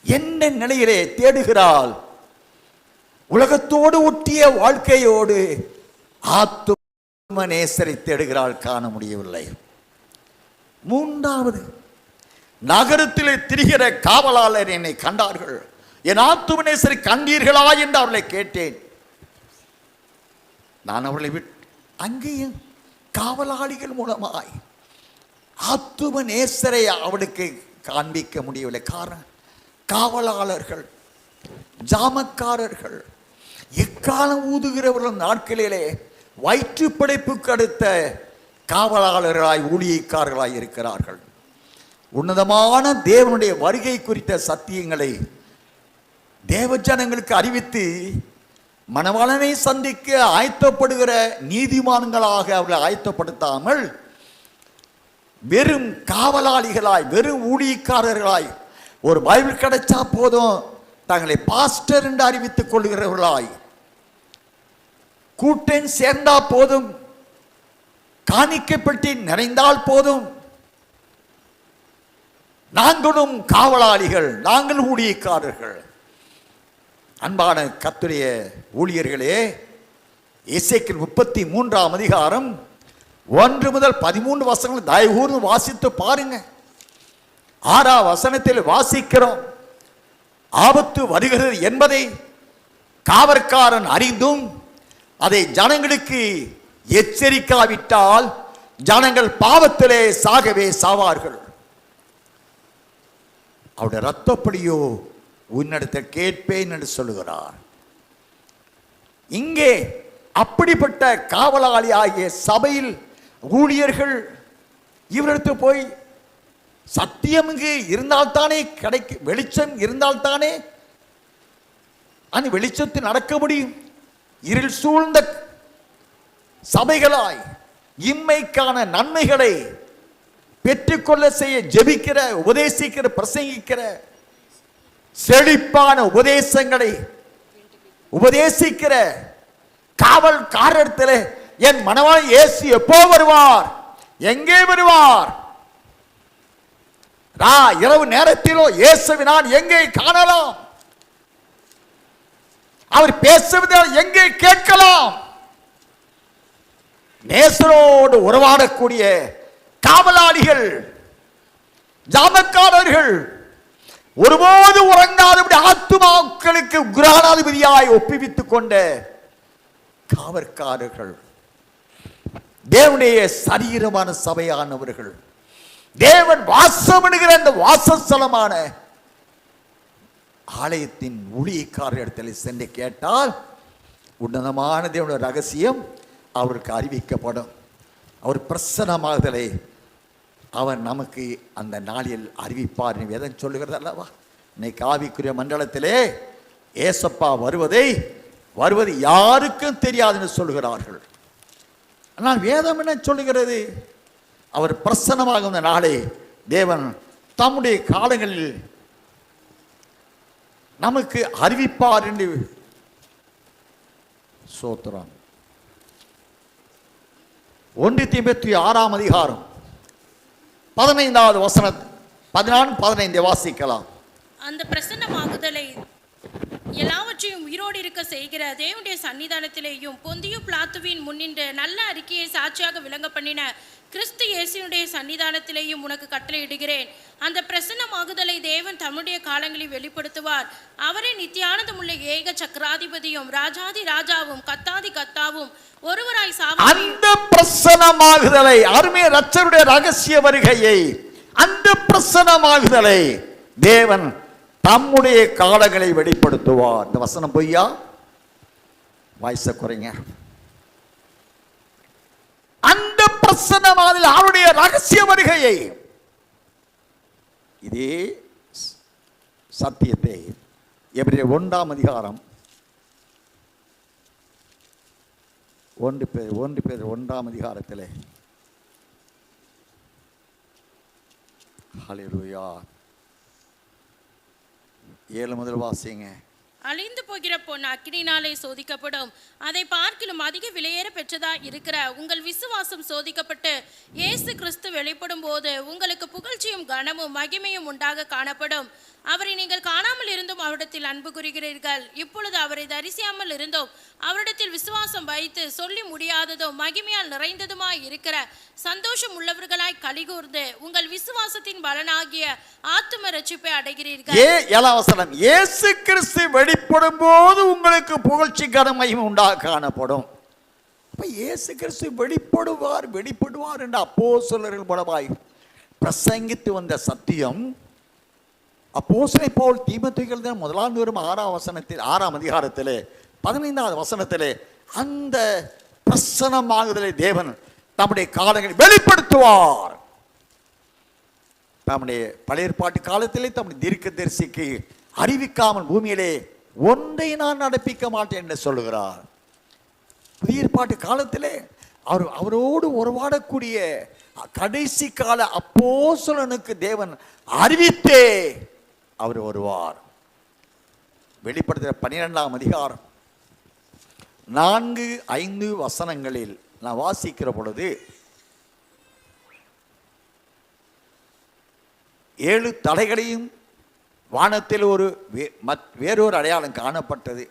என்ன நிலையிலே தேடுகிறாள்? உலகத்தோடு ஒட்டிய வாழ்க்கையோடு ஆத்தும நேசரை தேடுகிறாள், காண முடியவில்லை. மூன்றாவது, நகரத்திலே திரிகிற காவலாளர் என்னை கண்டார்கள், என் ஆத்தும நேசரை கண்டீர்களா என்று அவர்களை கேட்டேன். நான் அவர்களை விட்டு அங்கேயும் காவலாளிகள் மூலமாய் ஆத்தும நேசரை அவளுக்கு காண்பிக்க முடியவில்லை. காரணம், காவலாளர்கள், ஜாமக்காரர்கள், எக்காலம் ஊதுகிறவர்கள் நாட்களிலே வயிற்று படைப்புக்கு அடுத்த காவலாளர்களாய் ஊழியக்காரர்களாய் இருக்கிறார்கள். உன்னதமான தேவனுடைய வருகை குறித்த சத்தியங்களை தேவ ஜனங்களுக்கு அறிவித்து மணவாளனை சந்திக்க ஆயத்தப்படுகிற நீதிமான்களாக அவர்களை ஆயத்தப்படுத்தாமல் வெறும் காவலாளிகளாய், வெறும் ஊழியக்காரர்களாய், ஒரு பைபிள் கிடைச்சா போதும் தங்களை பாஸ்டர் என்று அறிவித்துக் கொள்கிறவர்களாய், கூட்டன் சேர்ந்தா போதும், காணிக்கப்பட்டு நிறைந்தால் போதும், நாங்களும் காவலாளிகள், நாங்கள் ஊழியக்காரர்கள். அன்பான கர்த்தருடைய ஊழியர்களே, எசேக்கியேல் 33ஆம் அதிகாரம் 1 முதல் 13 வசனங்கள் தயவுகூர்ந்து வாசித்து பாருங்க. 6ஆம் வசனத்தில் வாசிக்கிறோம், ஆபத்து வருகிறது என்பதை காவற்காரன் அறிந்தும் அதை ஜனங்களுக்கு எச்சரிக்காவிட்டால் ஜனங்கள் பாவத்திலே சாகவே சாவார்கள். அவருடைய இரத்தப்படியோ உன்னிடத்தில் கேட்பேன் என்று சொல்லுகிறார். இங்கே அப்படிப்பட்ட காவலாளி ஆகிய சபையில் ஊழியர்கள் இவரிடத்து போய் சத்தியம் இங்கு இருந்தால்தானே கிடைக்கும், வெளிச்சம் இருந்தால்தானே அந்த வெளிச்சத்தில் நடக்க முடியும். இருள் சூழ்ந்த சபைகளாய் இம்மைக்கான நன்மைகளை பெற்றுக்கொள்ள செய்ய ஜெபிக்கிற, உபதேசிக்கிற, பிரசங்கிக்கிற செழிப்பான உபதேசங்களை உபதேசிக்கிற காவல்காரத்தில் என் மணவாளன் இயேசு எப்போ வருவார், எங்கே வருவார், இரவு நேரத்திலோ இயேசுவை நான் எங்கே காணலாம், அவர் பேசுவதால் எங்கே கேட்கலாம், நேசரோடு உறவாடக்கூடிய காவலாளிகள், ஜாமக்காரர்கள், ஒருபோது உறங்காதபடி ஆத்துமாக்களுக்கு குரானாதிபதியாய் ஒப்புவித்துக் கொண்ட காவற்காரர்கள், தேவனுடைய சரீரமான சபையானவர்கள், தேவன் வாசமிடுகிற அந்த வாசஸ்தலமான ஆலயத்தின் ஊழியக்காரரிடத்தில் சென்று கேட்டால் உன்னதமான தேவனுடைய ரகசியம் அவருக்கு அறிவிக்கப்படும். அவர் பிரசன்னமாகுதலை அவர் நமக்கு அந்த நாளில் அறிவிப்பார். வேதம் சொல்லுகிறது அல்லவா, இன்னைக்கு ஆவிக்குரிய மண்டலத்திலே ஏசப்பா வருவது யாருக்கும் தெரியாதுன்னு சொல்லுகிறார்கள். ஆனால் வேதம் என்ன சொல்லுகிறது, அவர் பிரசன்னமாகும் அந்த நாளை தேவன் தம்முடைய காலங்களில் நமக்கு அறிவிப்பார் என்று சோத்திரம். 1 தீமோத்தேயு 6 அதிகாரம் 15வது வசனம் 14-15 வாசிக்கலாம். அந்த பிரசன்னமாகுதலை எல்லாவற்றையும் உயிரோடு இருக்க செய்கிற தேவனுடைய சன்னிதானத்திலேயும் பொந்தியு பிலாத்துவின் முன்னின்று நல்ல அறிக்கையை சாட்சியாக விளங்க பண்ணின கிறிஸ்து இயேசுனுடைய சன்னிதானத்திலேயும் உனக்கு கட்டளையிடுகிறேன். அந்த பிரசன்னமாகுதலை தேவன் தம்முடைய காலங்களில் வெளிப்படுத்துவார். அவரே நித்தியானந்தமுள்ள ஏக சக்கராதிபதியும் ராஜாதி ராஜாவும் கத்தாதி கத்தாவும் ஒருவராய் அந்த பிரசன்னமாகுதலை, அருமை இரட்சகருடைய ரகசிய வருகையை, அந்த பிரசன்னமாகுதலை தேவன் தம்முடைய காலங்களை வெளிப்படுத்துவார். இந்த வசனம் பொய்யா? வாய்ஸ குறைங்க. அந்த பிரசன்னமாகுதல் அவருடைய ரகசிய வருகையை, இதே சத்தியத்தை எபிரேயர் 1 அதிகாரம் 1 பேர் 1 அதிகாரத்திலே ஹல்லேலூயா 7 முதல் வாசிங்க. அழிந்து போகிற பொன் அக்கினினாலே சோதிக்கப்படும், அதை பார்க்கிலும் அதிக விலையேற பெற்றதா இருக்கிற உங்கள் விசுவாசம் சோதிக்கப்பட்டு இயேசு கிறிஸ்து வெளிப்படும் போது உங்களுக்கு புகழ்ச்சியும் கனமும் மகிமையும் உண்டாக காணப்படும். அவரை நீங்கள் காணாமல் இருந்தும் அவரிடத்தில் அன்பு கூறுகிறீர்கள். இப்பொழுது அவரை தரிசியாமல் இருந்தோம் அவரிடத்தில் விசுவாசம் வைத்து சொல்லி முடியாததும் மகிமையால் நிறைந்ததுமாய் இருக்கிற சந்தோஷம் உள்ளவர்களாய் கலிகூர்ந்து உங்கள் விசுவாசத்தின் பலனாகிய ஆத்தும ரட்சிப்பை அடைகிறீர்கள். இயேசு கிறிஸ்து வெளிப்படும் போது உங்களுக்கு புகழ்ச்சி கனம் மகிமை உண்டாக காணப்படும். அப்ப இயேசு கிறிஸ்து வெளிப்படுவார் என்று அப்போஸ்தலர்கள் மூலமாய் பிரசங்கித்து வந்த சத்தியம் அப்போஸ்தலன் பவுல் தீமோத்தேயுவுக்கு முதலாம் நிருபம் 6 அதிகாரத்திலே 15வது வசனத்திலே அந்த பிரசன்னமாகுதலை தேவன் தம்முடைய காலங்களில் வெளிப்படுத்துவார். தம்முடைய பழைய ஏற்பாட்டு காலத்திலே தம்முடைய தீர்க்கதரிசிக்கு அறிவிக்காமல் பூமியிலே ஒன்றை நான் நடப்பிக்க மாட்டேன் என்று சொல்லுகிறார். புதிய ஏற்பாட்டு காலத்திலே அவரோடு உறவாடக்கூடிய கடைசி கால அப்போஸ்தலனுக்கு தேவன் அறிவித்தே அவர் வருவார். வெளிப்படுத்துகிற 12ஆம் அதிகாரம் 4-5 வசனங்களில் நான் வாசிக்கிற பொழுது 7 தலைகளையும் வானத்தில் வேறொரு அடையாளம் காணப்பட்டது.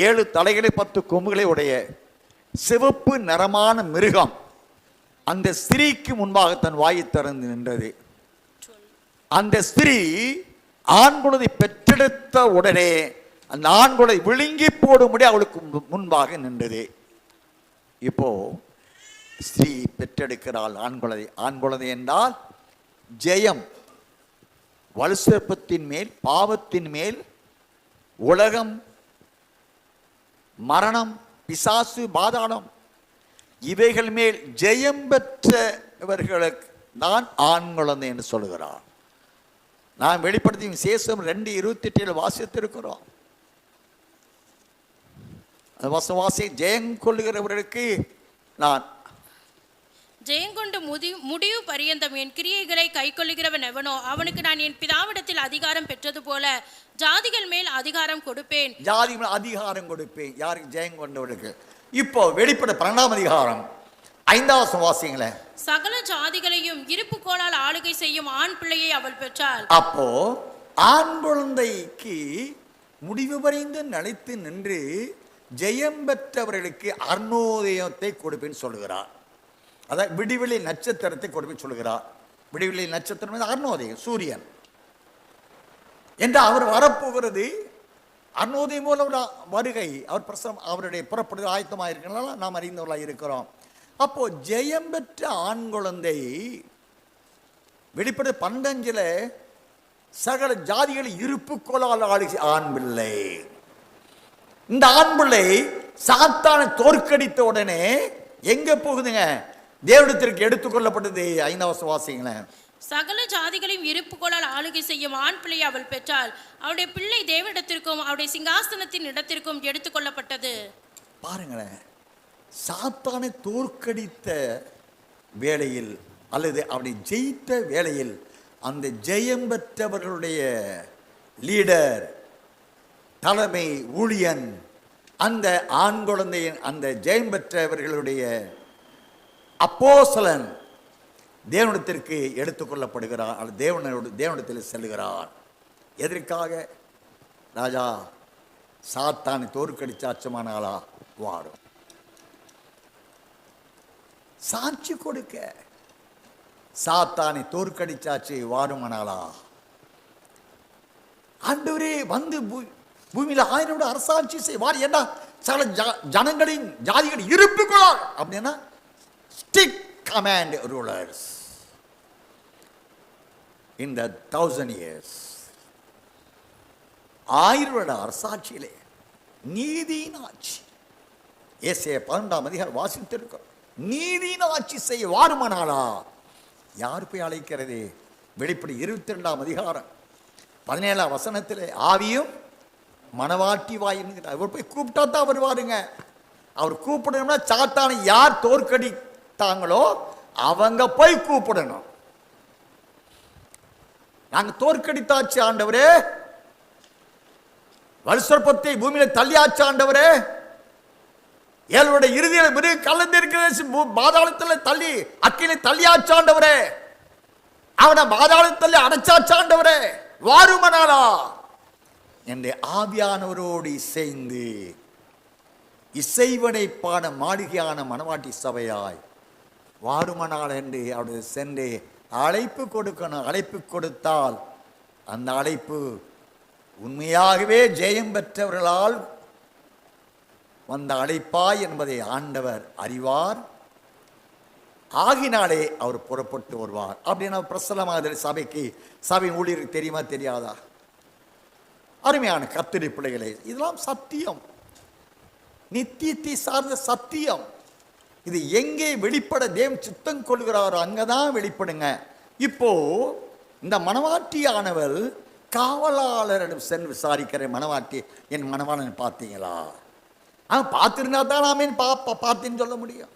7 தலைகளை 10 கொம்புகளை உடைய சிவப்பு நிறமான மிருகம் அந்த ஸ்திரீக்கு முன்பாக தன் வாயை திறந்து நின்றது. அந்த ஸ்திரீ ஆண் குழந்தை பெற்றெடுத்த உடனே அந்த ஆண் குழந்தை விழுங்கி போடும்படி அவளுக்கு முன்பாக நின்றது. இப்போ ஸ்திரீ பெற்றெடுக்கிறாள் ஆண் குழந்தை என்றால் ஜெயம், வலுசர்ப்பத்தின் மேல், பாவத்தின் மேல், உலகம், மரணம், பிசாசு, பாதாளம் இவைகள் மேல் ஜெயம் பெற்றவர்களுக்கு தான் ஆண் குழந்தை என்று சொல்லுகிறார். நான் வெளிப்படுத்தி விசேஷம் 2:28 வாசித்திருக்கிறோம். வாசி ஜெயம் கொள்ளுகிறவர்களுக்கு நான் ஜெயங்கொண்டு முடிவு பரியந்தம் என் கிரியைகளை கைக்கொள்ளுகிறவன் எவனோ அவனுக்கு நான் என் பிதாவிடத்தில் அதிகாரம் பெற்றது போல ஜாதிகள் மேல் அதிகாரம் கொடுப்பேன். ஜாதி மேல் அதிகாரம் கொடுப்பேன். யாருக்கு? ஜெயங்கொண்டவர்களுக்கு. இப்போ வெளிப்பட 12ஆம் அதிகாரம் 5வது வாசிங்களே. சகல ஜாதிகளையும் இருப்பு கோலால் ஆளுகை செய்யும் ஆண் பிள்ளையை அவள் பெற்றாள். அப்போ ஆண் குழந்தைக்கு முடிவு வரைந்து நிலைத்து நின்று ஜெயம் பெற்றவர்களுக்கு அருணோதயத்தை கொடுப்பேன்னு சொல்லுகிறார். அதாவது விடிவெளி நட்சத்திரத்தை கொடுப்பேன்னு சொல்லுகிறார். விடிவெளி நட்சத்திரம் அருணோதயம், சூரியன் என்று அவர் வரப்போகிறது. அருணோதயம் மூலம் வருகை, அவர் அவருடைய புறப்படுதல் ஆயத்தமாக இருக்கிறனால நாம் அறிந்தவர்களாக இருக்கிறோம். அப்போ ஜெயம் பெற்ற ஆண் குழந்தை வெளிப்பட 12 சகல ஜாதிகளை இருப்பு கோலால் ஆளுகை ஆண் பிள்ளை. இந்த ஆண் பிள்ளை சாத்தானை தோற்கடித்த உடனே எங்க போகுதுங்க? தேவனிடத்திற்கு எடுத்துக்கொள்ளப்பட்டது. 5வது வாசிங்களேன். சகல ஜாதிகளையும் இருப்பு கோலால் ஆளுகை செய்யும் ஆண் பிள்ளையை அவள் பெற்றாள். அவருடைய பிள்ளை தேவனிடத்திற்கும் அவருடைய சிங்காசனத்தின் இடத்திற்கும் எடுத்துக்கொள்ளப்பட்டது. பாருங்களேன், சாத்தானை தோற்கடித்த வேளையில் அல்லது அவனை ஜெயித்த வேளையில் அந்த ஜெயம் பெற்றவர்களுடைய லீடர், தலைமை ஊழியன், அந்த ஆண் குழந்தையின் அந்த ஜெயம் பெற்றவர்களுடைய அப்போஸ்தலன் தேவனிடத்திற்கு எடுத்துக்கொள்ளப்படுகிறார். தேவனிடத்தில் செல்கிறார். எதற்காக? ராஜா சாத்தானை தோற்கடிச்சாச்சமானாலா வாரும் சாட்சி கொடுக்க. சாத்தானை தோற்கடிச்சாச்சு வாருமானாலா. ஆண்டவரே வந்து பூமியில 1000 அரசாட்சி செய்வார். என்ன சில ஜனங்களின் ஜாதிகள் இருப்புக்கொள்ளார் அப்படின்னா stick command rulers in the 1000 years. 1000 அரசாட்சியிலே நீதியின் ஆட்சி. ஏசாயா 12ஆம் அதிகாரம் வாசித்திருக்கிறோம். நீதியின் ஆட்சி செய்ய வாருமானாலா யார் போய் அழைக்கிறது? வெளிப்படை 22ஆம் அதிகாரம் 17ஆம் வசனத்தில் ஆவியும் மனவாட்டி வாயின்னு அவர் போய் கூப்பிட்டா தான் வருவாருங்க. அவர் கூப்பிடணும்னா சாத்தானை யார் தோற்கடித்தாங்களோ அவங்க போய் கூப்பிடணும். நாங்க தோற்கடித்தாச்சு ஆண்டவரே, வலுசற்பத்தை பூமியில தள்ளியாச்சு ஆண்டவரே, ஏழுடைய இறுதியில் மிருக கலந்திருக்கிற பாதாளத்தில் தள்ளி அக்கினை தள்ளியாச்சாண்டவரே, அவனை பாதாளத்தில் அடைச்சாச்சாண்டவரே வாருமனாலா என்று ஆவியானவரோடு இசைந்து இசைவனை பாட மாளிகையான மணவாட்டி சபையாய் வாருமனால் என்று அவருடைய சென்று அழைப்பு கொடுக்கணும். அழைப்பு கொடுத்தால் அந்த அழைப்பு உண்மையாகவே ஜெயம் பெற்றவர்களால் வந்த அழைப்பாய் என்பதை ஆண்டவர் அறிவார். ஆகினாலே அவர் புறப்பட்டு வருவார். அப்படின்னு பிரசலமாக சபைக்கு சபையின் ஊழியருக்கு தெரியுமா தெரியாதா? அருமையான கர்த்தருடைய பிள்ளைகளே, இதெல்லாம் சத்தியம், நித்தியத்தை சார்ந்த சத்தியம். இது எங்கே வெளிப்பட தேவன் சித்தம் கொள்கிறாரோ அங்கதான் வெளிப்படுங்க. இப்போ இந்த மணவாட்டியானவள் காவலாளரிடம் சென்று விசாரிக்கிற, மணவாட்டி என் மணவாளன் பார்த்தீங்களா? அவன் பார்த்திருந்தா தான் நாமே பார்த்தேன்னு சொல்ல முடியும்.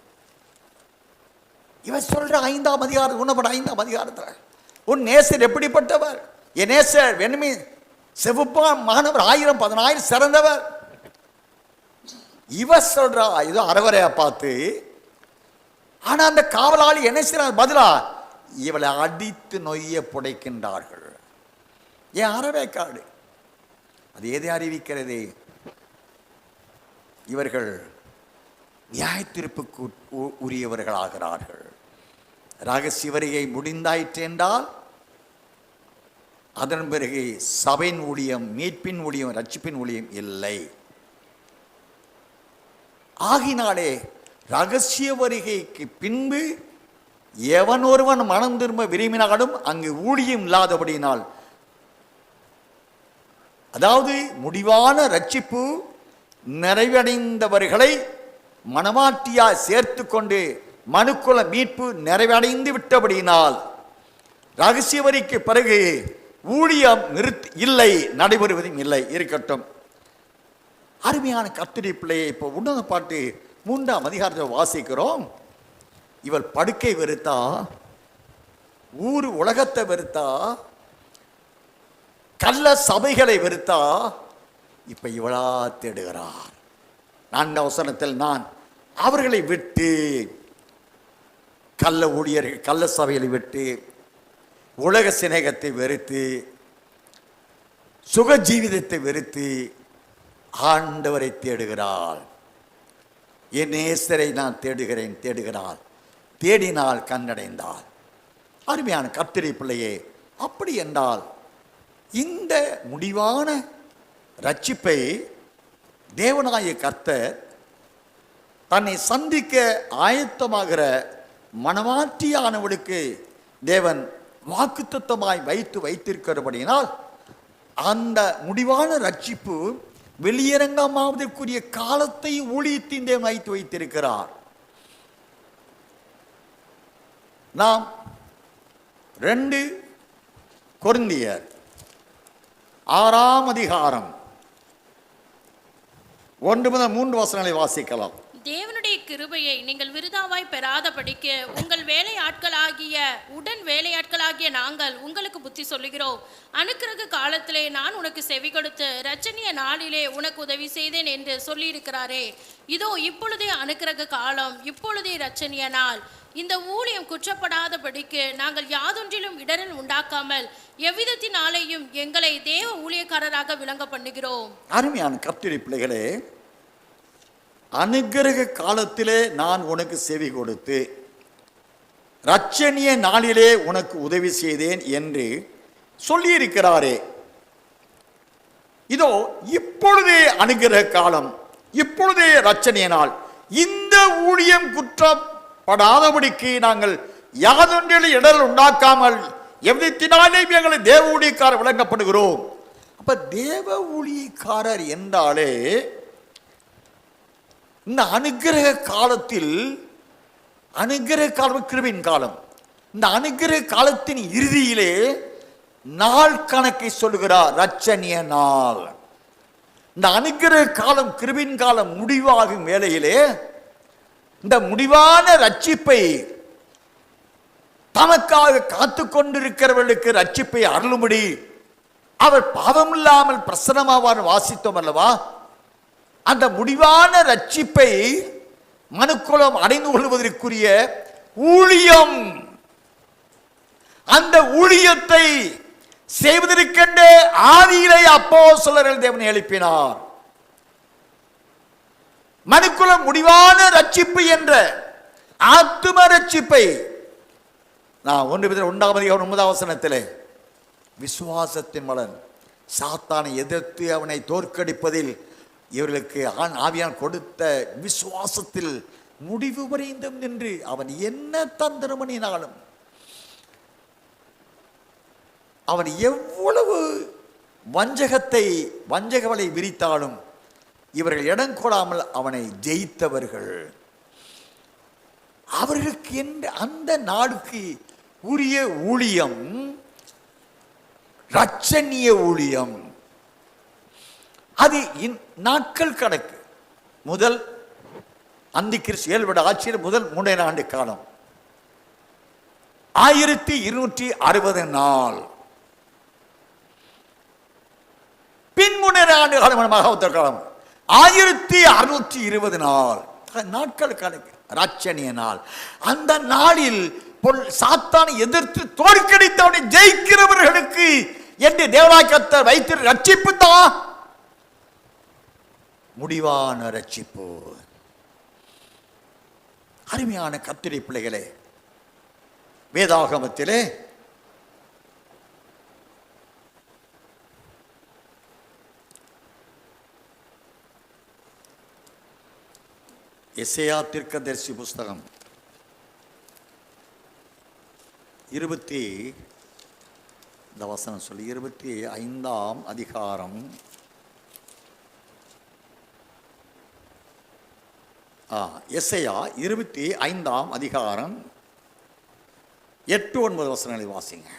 இவன் சொல்ற 5ஆம் அதிகாரம், உன்னப்பட 5ஆம் அதிகாரத்தில் உன் நேசர் எப்படிப்பட்டவர்? என் நேசர் வெண்மை செவப்பா மாணவர் 1000-10,000 சிறந்தவர். இவ சொல்றா ஏதோ அறவரையா பார்த்து. ஆனா அந்த காவலாளி என்ன செய்யறாங்க? பதிலா இவளை அடித்து நொய்ய புடைக்கின்றார்கள். ஏன் அறவேக்காடு? அது எதை அறிவிக்கிறது? இவர்கள் நியாயத்தீர்ப்புக்கு உரியவர்களாகிறார்கள். ரகசிய வருகை முடிந்தாயிற்று என்றால் அதன் பிறகு சபையின் ஊழியம், மீட்பின் ஊழியம், ரட்சிப்பின் ஊழியம் இல்லை. ஆகினாலே ரகசிய வருகைக்கு பின்பு எவன் ஒருவன் மனம் திரும்ப விரும்பினாலும் அங்கு ஊழியம் இல்லாதபடியினால், அதாவது முடிவான ரட்சிப்பு நிறைவடைந்தவர்களை மனமாட்டியாய் சேர்த்து கொண்டு மனுக்குல மீட்பு நிறைவடைந்து விட்டபடியினால் ரகசிய வரிக்கு பிறகு ஊழியம் இல்லை, நடைபெறுவதும் இல்லை. இருக்கட்டும். அருமையான கர்த்தருடைய பிள்ளையை இப்போ உன்னத பாட்டு 3ஆம் அதிகாரத்தை வாசிக்கிறோம். இவள் படுக்கை வெறுத்தா, ஊர் உலகத்தை வெறுத்தா, கள்ள சபைகளை வெறுத்தா, இப்ப இவளா தேடுகிறார். 4 வசனத்தில் நான் அவர்களை விட்டு, கள்ள ஊழியர்கள் கள்ள சபைகளை விட்டு, உலக சிநேகத்தை வெறுத்து, சுக ஜீவிதத்தை வெறுத்து ஆண்டவரை தேடுகிறாள். என் நேசரை நான் தேடுகிறேன் தேடுகிறாள். தேடினால் கண்டடைந்தாள். அருமையான கர்த்தருடைய பிள்ளையே, அப்படி என்றால் இந்த முடிவான ரட்சிப்பை தேவனாகிய கர்த்தர் தன்னை சந்திக்க ஆயத்தமாகிற மனமாற்றியானவளுக்கு தேவன் வாக்குத்தத்தமாய் வைத்திருக்கிறபடியினால் அந்த முடிவான ரட்சிப்பு வெளியரங்கமாவதற்குரிய காலத்தை ஊழியத்தின் தேவன் வைத்திருக்கிறார். நாம் 2 கொரிந்தியர் 6ஆம் அதிகாரம் 1 முதல் 3 வசனங்களை வாசிக்கலாம். தேவனுடைய கிருபையை நீங்கள் விருதாவாய் பெறாதபடிக்கு உங்கள் உடன் வேலையாட்களாகிய நாங்கள் உங்களுக்கு புத்தி சொல்லுகிறோம். அனுக்கிரக காலத்திலே நான் உனக்கு செவி கொடுத்து இரட்சணிய நாளிலே உனக்கு உதவி செய்தேன் என்று சொல்லியிருக்கிறாரே. இதோ இப்பொழுதே அனுக்கிரக காலம், இப்பொழுதே இரட்சணிய நாள். இந்த ஊழியம் குற்றப்படாதபடிக்கு நாங்கள் யாதொன்றிலும் இடரல் உண்டாக்காமல் எவ்விதத்தினாலேயும் எங்களை தேவ ஊழியக்காரராக விளங்க பண்ணுகிறோம். அருமையான கர்த்தருடைய பிள்ளைகளே, அனுக்கிரக காலத்திலே நான் உனக்கு செவி கொடுத்து இரட்சணிய நாளிலே உனக்கு உதவி செய்தேன் என்று சொல்லியிருக்கிறாரே. இதோ இப்பொழுதே அனுக்கிரக காலம், இப்பொழுதே இரட்சணிய நாள். இந்த ஊழியம் குற்றப்படாதபடிக்கு நாங்கள் யாதொன்றில் இடர் உண்டாக்காமல் எவ்விதத்தினாலேயும் எங்களை தேவ ஊழியக்காரர் விளங்கப்படுகிறோம். அப்ப தேவ ஊழியக்காரர் என்றாலே இந்த அனுக்கிரக காலத்தில், அனுக்கிரக காலம் கிருபையின் காலம், இந்த அனுக்கிரக காலத்தின் இறுதியிலே நாள் கணக்கை சொல்லுகிறார், இரட்சணிய நாள். இந்த அனுக்கிரக காலம் கிருபையின் காலம் முடிவாகும் வேளையிலே இந்த முடிவான ரட்சிப்பை தமக்காக காத்து கொண்டிருக்கிறவர்களுக்கு ரட்சிப்பை அருளும்படி அவர் பாவமில்லாமல் பிரசன்னமாவார் வாசித்தோம் அல்லவா. அந்த முடிவான ரட்சிப்பை மனுக்குலம் அடைந்து கொள்வதற்குரிய ஊழியம், அந்த ஊழியத்தை செய்வதற்கென்ற ஆதியிலே அப்போஸ்தலர்கள் தேவனை எழுப்பினார். மனுக்குலம் முடிவான ரட்சிப்பு என்ற ஆத்தும ரட்சிப்பை நான் 1 வசனத்திலே விசுவாசத்தின் பலன், சாத்தானை எதிர்த்து அவனை தோற்கடிப்பதில் இவர்களுக்கு ஆவியான் கொடுத்த விசுவாசத்தில் முடிவு வரைந்தும் நின்று அவன் என்ன தந்திரமணினாலும், அவன் எவ்வளவு வஞ்சகவலை விரித்தாலும் இவர்கள் இடம் கொடாமல் அவனை ஜெயித்தவர்கள். அவர்களுக்கு என்று அந்த நாடுக்கு உரிய ஊழியம் இரட்சணிய ஊழியம். அது நாட்கள் கணக்கு. முதல் அந்தி கிறிஸ்து ஏழ்வட ஆட்சியில் முதல் 3 ஆண்டு காலம் 1260 நாள், பின் 3 ஆண்டு காலம் மகாவத்தர் காலம் 1620 நாள். நாட்கள் கணக்கு, இரட்சணிய நாள். அந்த நாளில் சாத்தானை எதிர்த்து தோற்கடித்தவனை ஜெயிக்கிறவர்களுக்கு என்று தேவனாய் வைத்து ரட்சிப்பு தான் முடிவான ரட்சிப்பு. அருமையான கர்த்தருடைய பிள்ளைகளே, வேதாகமத்திலே எசேயா தீர்க்கதரிசி புஸ்தகம் 25ஆம் அதிகாரம் 25ஆம் அதிகாரம் 8-9 வசனங்களை வாசிங்க.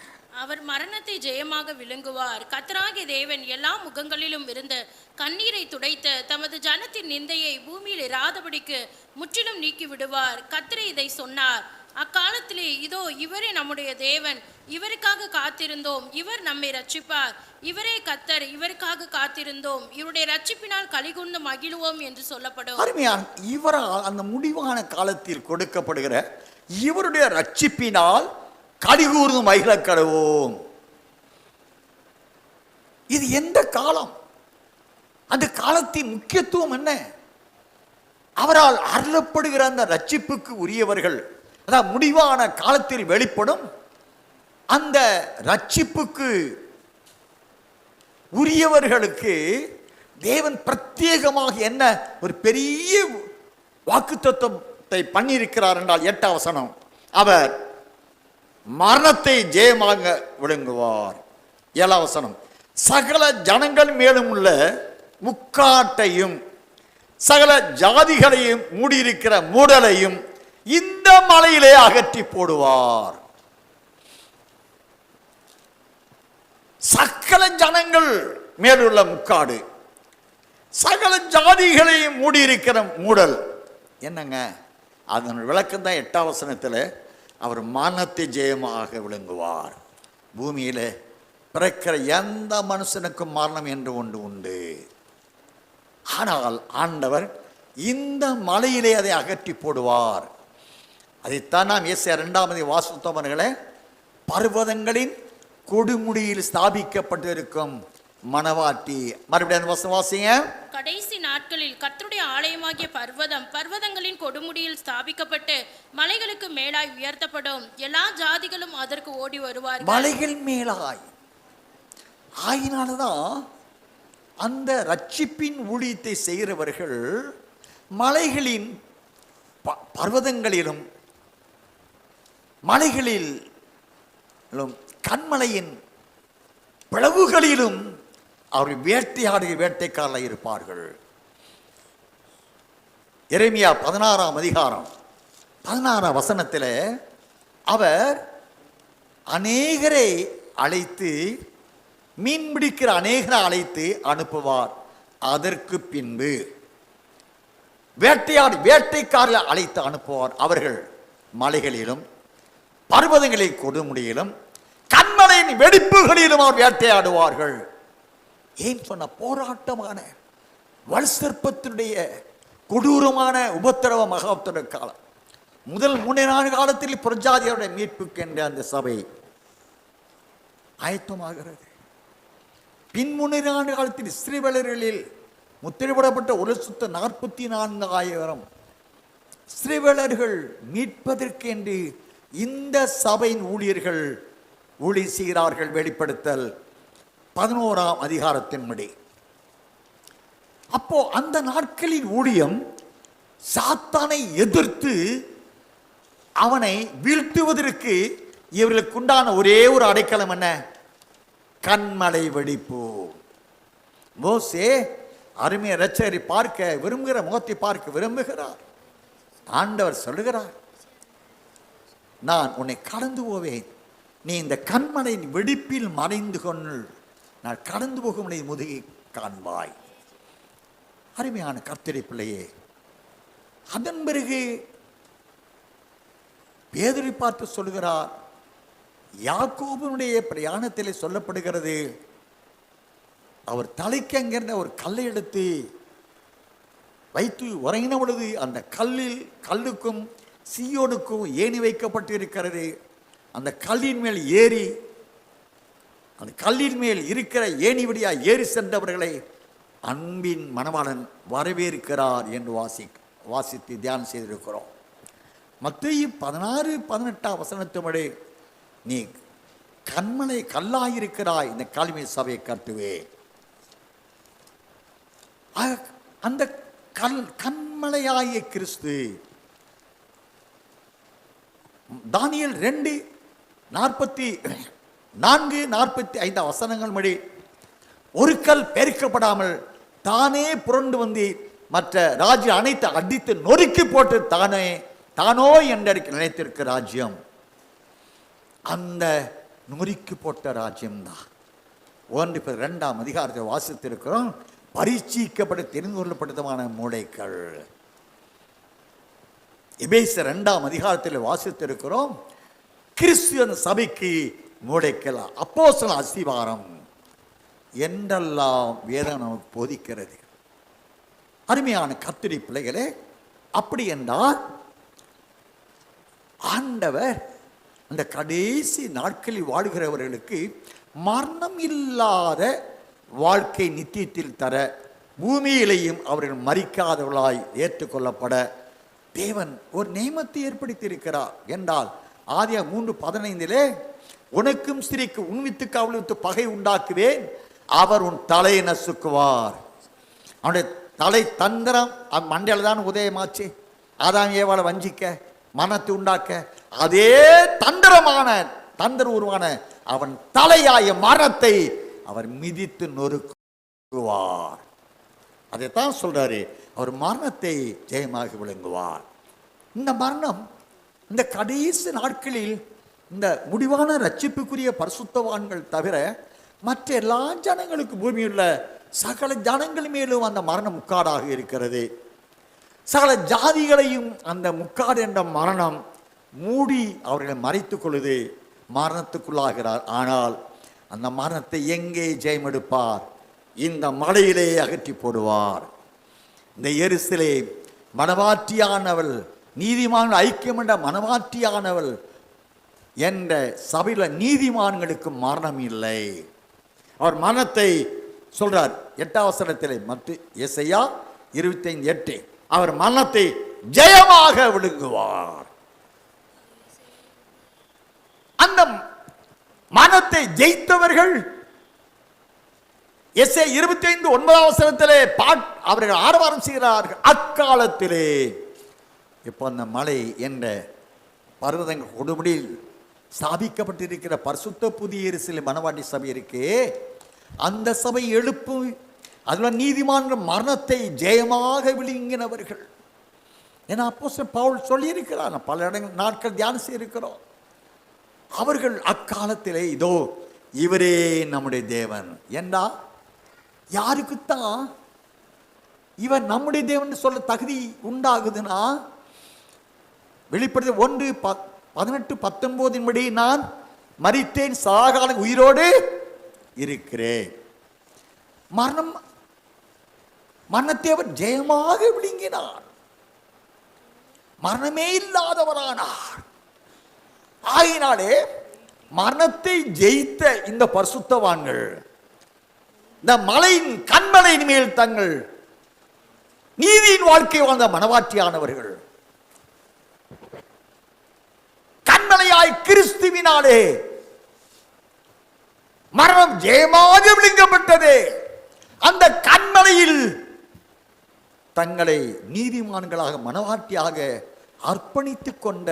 அவர் மரணத்தை ஜெயமாக விழுங்குவார். கர்த்தராகிய தேவன் எல்லா முகங்களிலும் இருந்து கண்ணீரை துடைத்து தமது ஜனத்தின் நிந்தையை பூமியில் இராதபடிக்கு முற்றிலும் நீக்கி விடுவார். கர்த்தர் இதை சொன்னார். அக்காலத்திலே இதோ இவரே நம்முடைய தேவன், இவருக்காக காத்திருந்தோம், இவர் நம்மை ரட்சிப்பார். இவரே கர்த்தர், இவருக்காக காத்திருந்தோம், இவருடைய ரட்சிப்பினால் கலிகூர்ந்து மகிழுவோம் என்று சொல்லப்படும். அருமையான இவரால் அந்த முடிவான காலத்தில் கொடுக்கப்படுகிற இவருடைய ரட்சிப்பினால் கலிகூர்ந்து மகிழக் கடவோம். இது எந்த காலம்? அந்த காலத்தின் முக்கியத்துவம் என்ன? அவரால் அருளப்படுகிற அந்த ரட்சிப்புக்கு உரியவர்கள், அதாவது முடிவான காலத்தில் வெளிப்படும் அந்த ரட்சிப்புக்கு உரியவர்களுக்கு தேவன் பிரத்யேகமாக என்ன ஒரு பெரிய வாக்குத்தத்தத்தை பண்ணியிருக்கிறார் என்றால் 8ஆம் வசனம், அவர் மரணத்தை ஜெயமாக விழுங்குவார். 7ஆம் வசனம், சகல ஜனங்கள் மேலும் உள்ள முக்காட்டையும் சகல ஜாதிகளையும் மூடியிருக்கிற மூடலையும் இந்த மலையிலே அகற்றி போடுவார். சகல ஜனங்கள் மேலுள்ள முக்காடு, சகல ஜாதிகளையும் மூடியிருக்கிற மூடல் என்னங்க? அதன் விளக்கம் தான் 8ஆம் வசனத்தில் அவர் மரணத்தை ஜெயமாக விளங்குவார். பூமியில் பிறக்கிற எந்த மனுஷனுக்கும் மரணம் என்று ஒன்று உண்டு. ஆனால் ஆண்டவர் இந்த மலையிலே அதை அகற்றி போடுவார். அதைத்தான் நாம் ஏசாயா 2 வாசித்தவர்களே, பர்வதங்களின் கொடுமுடியில் ஸ்தாபிக்கப்பட்டிருக்கும் மணவாட்டி. மறுபடியும் வசனம் வாசிங்க. கடைசி நாட்களில் கர்த்தருடைய ஆலயமாகிய பர்வதம் பர்வதங்களின் கொடுமுடியில் ஸ்தாபிக்கப்பட்டு மலைகளுக்கு மேலாய் உயர்த்தப்படும். எல்லா ஜாதிகளும் அதற்கு ஓடி வருவார்கள். மலைகள் மேலாய். ஆயினால்தான் அந்த ரட்சிப்பின் ஊழியத்தை செய்கிறவர்கள் மலைகளின் பர்வதங்களிலும் மலைகளிலும் கண்மலையின் பிளவுகளிலும் அவர் வேட்டையாடுகிற வேட்டைக்காரர்கள் இருப்பார்கள். எரேமியா 16ஆம் அதிகாரம் 16ஆம் வசனத்தில் அவர் அநேகரை அழைத்து, மீன் பிடிக்கிற அநேகரை அழைத்து அனுப்புவார். அதற்கு பின்பு வேட்டைக்காரர்களை அழைத்து அனுப்புவார். அவர்கள் மலைகளிலும் பர்வதங்களில் கொடுமுடியிலும் கண்மலையின் வெடிப்புகளிலும் அவர் வேட்டையாடுவார்கள். ஏன் சொன்ன போராட்டமான வல்சர்ப்பத்தினுடைய கொடூரமான உபத்திரவ மகாப்தர காலம், முதல் 3 காலத்தில் புரஜாதியோட மீட்புக்கு என்ற அந்த சபை ஆயத்தமாகிறது. பின் 3 காலத்தில் இஸ்ரவேலர்களில் முத்திரைப்படப்பட்ட 144,000 இஸ்ரவேலர்கள் மீட்பதற்கு என்று இந்த சபையின் ஊழியர்கள் ஊழி செய்கிறார்கள். வெளிப்படுத்தல் 11ஆம் அதிகாரத்தின்படி. அப்போ அந்த நாட்களின் ஊழியம் சாத்தானை எதிர்த்து அவனை வீழ்த்துவதற்கு இவர்களுக்கு உண்டான ஒரே ஒரு அடைக்கலம் என்ன? கண்மலை வெடிப்பு. மோசே அருமைய இரட்சகரை பார்க்க விரும்புகிற முகத்தை பார்க்க விரும்புகிறார். ஆண்டவர் சொல்லுகிறார், நான் உன்னை கடந்து போவேன், நீ இந்த கண்மலையின் வெடிப்பில் மறைந்து கொண்டு நான் கடந்து போகும் முதுகை காண்பாய். அருமையான கர்த்தரை பிள்ளையே, அதன் பிறகு பேதுரை பார்த்து சொல்லுகிறார், யாக்கோபனுடைய பிரயாணத்தில் சொல்லப்படுகிறது, அவர் தலைக்கு அங்கிருந்த ஒரு கல்லை எடுத்து வைத்து உறங்கின பொழுது அந்த கல்லுக்கும் சீயோனுக்கும் ஏணி வைக்கப்பட்டு இருக்கிறது. அந்த கல்லின் மேல் ஏறி அந்த கல்லின் மேல் இருக்கிற ஏணி வழியா ஏறி சென்றவர்களை அன்பின் மணவாளன் வரவேற்கிறார் என்று வாசித்து தியானம் செய்திருக்கிறோம். மத்தேயு 16-18 வசனத்தின்படி, நீ கண்மலை கல்லாயிருக்கிறாய், இந்த கல்வி சபையை கட்டுவே. அந்த கண்மலையாகிய கிறிஸ்து தானியேல் 2:44-45 வசனங்கள் படி, ஒரு கல் பெருக்கப்படாமல் தானே புரண்டு வந்து மற்ற ராஜ்யம் அனைத்து அடித்து நொறுக்கி போட்டு தானோ என்று நினைத்திருக்க ராஜ்யம். அந்த நொறுக்கி போட்ட ராஜ்யம்தான். 1 அதிகாரத்தை வாசித்திருக்கிறோம். பரீட்சிக்கப்பட்டு தெரிந்து கொள்ளப்பட்டதுமான மூளைகள். எபேசியர் 2 அதிகாரத்தில் வாசித்திருக்கிறோம். கிறிஸ்துவ சபைக்கு மூளைகள் அப்போஸ்தலர் அஸ்திவாரம் என்றெல்லாம் வேதம் நமக்கு போதிக்கிறது. அருமையான கர்த்தருடைய பிள்ளைகளே, அப்படி என்றால் ஆண்டவர் அந்த கடைசி நாட்களில் வாழ்கிறவர்களுக்கு மரணம் இல்லாத வாழ்க்கை நித்தியத்தில் தர, பூமியிலேயும் அவர்கள் மரிக்காதவர்களாய் ஏற்றுக்கொள்ளப்பட தேவன் ஒரு நியமத்தை ஏற்படுத்தி இருக்கிறார் என்றால், ஆதியாகமம் 3:15 உனக்கும் ஸ்திரீக்கு உன் வித்துக்கு அவள் வித்து பகை உண்டாக்குவேன், அவர் உன் தலையை நசுக்குவார். அவனுடைய தலை தந்திரம் மண்டையில் தான் உதயமாச்சு. ஆதாம் ஏவாளை வஞ்சிக்க, மனத்தை உண்டாக்க, அதே தந்திர உருவான அவன் தலையாய மரத்தை அவர் மிதித்து நொறுக்குவார். அதைத்தான் சொல்றாரு, அவர் மரணத்தை ஜெயமாக விளங்குவார். இந்த மரணம் இந்த கடைசி நாட்களில் இந்த முடிவான ரட்சிப்புக்குரிய பரிசுத்தவான்கள் தவிர மற்ற எல்லா ஜனங்களுக்கு பூமியுள்ள சகல ஜனங்கள் மேலும் அந்த மரணம் முக்காடாக இருக்கிறது. சகல ஜாதிகளையும் அந்த முக்காடு என்ற மரணம் மூடி அவர்களை மறைத்துக் கொள்ளுது, மரணத்துக்குள்ளாகிறார். ஆனால் அந்த மரணத்தை எங்கே ஜெயம் எடுப்பார்? இந்த மலையிலே அகற்றி போடுவார். இந்த எருசலேம் மனவாட்டியானவள், நீதிமான் ஐக்கியம் என்ற மனவாட்டியானவள் என்ற சபையில் நீதிமான்களுக்கு மரணம் இல்லை. அவர் மரணத்தை சொல்றார் 8 வசனத்திலே. மற்ற எசையா 25:8 அவர் மரணத்தை ஜெயமாக விழுங்குவார். அந்த மரணத்தை ஜெயித்தவர்கள் எசை 25:9 அவர்கள் ஆரவாரம் செய்கிறார்கள். அக்காலத்திலே இப்போ அந்த மலை என்ற பர்வதங்கள் கொடுமுடியில் ஸ்தாபிக்கப்பட்டிருக்கிற பரிசுத்த புதிய எருசலேம் மனவாட்டி சபை இருக்கே, அந்த சபை எழுப்பு, அதில் நீதிமான்கள் மரணத்தை ஜெயமாக விழுங்கினவர்கள். ஏன்னா அப்போஸ்தலன் பவுல் சொல்லியிருக்கிறார், பல இடங்கள் நாட்கள் தியானம் செய்திருக்கிறோம். அவர்கள் அக்காலத்திலே இதோ இவரே நம்முடைய தேவன் என்றா, யாருக்குத்தான் இவர் நம்முடைய தேவன் சொல்ல தகுதி உண்டாகுதுன்னா, வெளிப்படுத்த 1:18-19 படி நான் மரித்தேன், சாகாலம் உயிரோடு இருக்கிறேன். மரணத்தை அவர் ஜெயமாக விழுங்கினார், மரணமே இல்லாதவரானார். ஆகினாலே மரணத்தை ஜெயித்த இந்த பரிசுத்தவான்கள் இந்த மலையின் கண்மலையின் மேல் தங்கள் நீதியின் வாழ்க்கை வாழ்ந்த மனவாட்டியானவர்கள் கண்மலையாய் கிறிஸ்துவினாலே மரணம் ஜெயமாக விழுங்கப்பட்டது. அந்த கண்மலையில் தங்களை நீதிமான்களாக மனவாட்டியாக அர்ப்பணித்துக் கொண்ட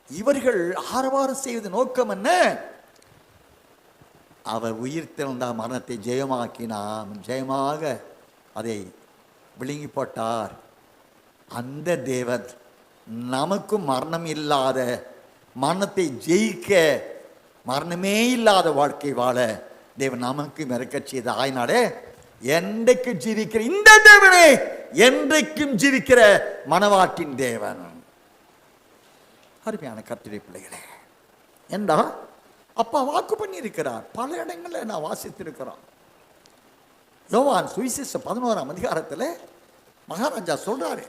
இவர்கள் ஆரவாரம் செய்வது நோக்கம் என்ன? அவர் உயிர் திறந்த மரணத்தை ஜெயமாக்கினார், ஜெயமாக அதை விழுங்கி போட்டார். அந்த தேவன் நமக்கும் மரணம் இல்லாத, மரணத்தை ஜெயிக்க, மரணமே இல்லாத வாழ்க்கை வாழ தேவன் நமக்கு மிரக்க செய்த. ஆயினாலே என்றைக்கு ஜீவிக்கிற இந்த தேவனே என்றைக்கும் ஜீவிக்கிற மனவாட்டின் தேவன். அருமையான கர்த்தருடைய பிள்ளைகளே, என்றா அப்பா வாக்கு பண்ணி இருக்கிறார். பல இடங்களில் நான் வாசித்திருக்கிறோம். யோவான் சுவிசேஷம் 11 அதிகாரத்தில் மகாராஜா சொல்றாரு,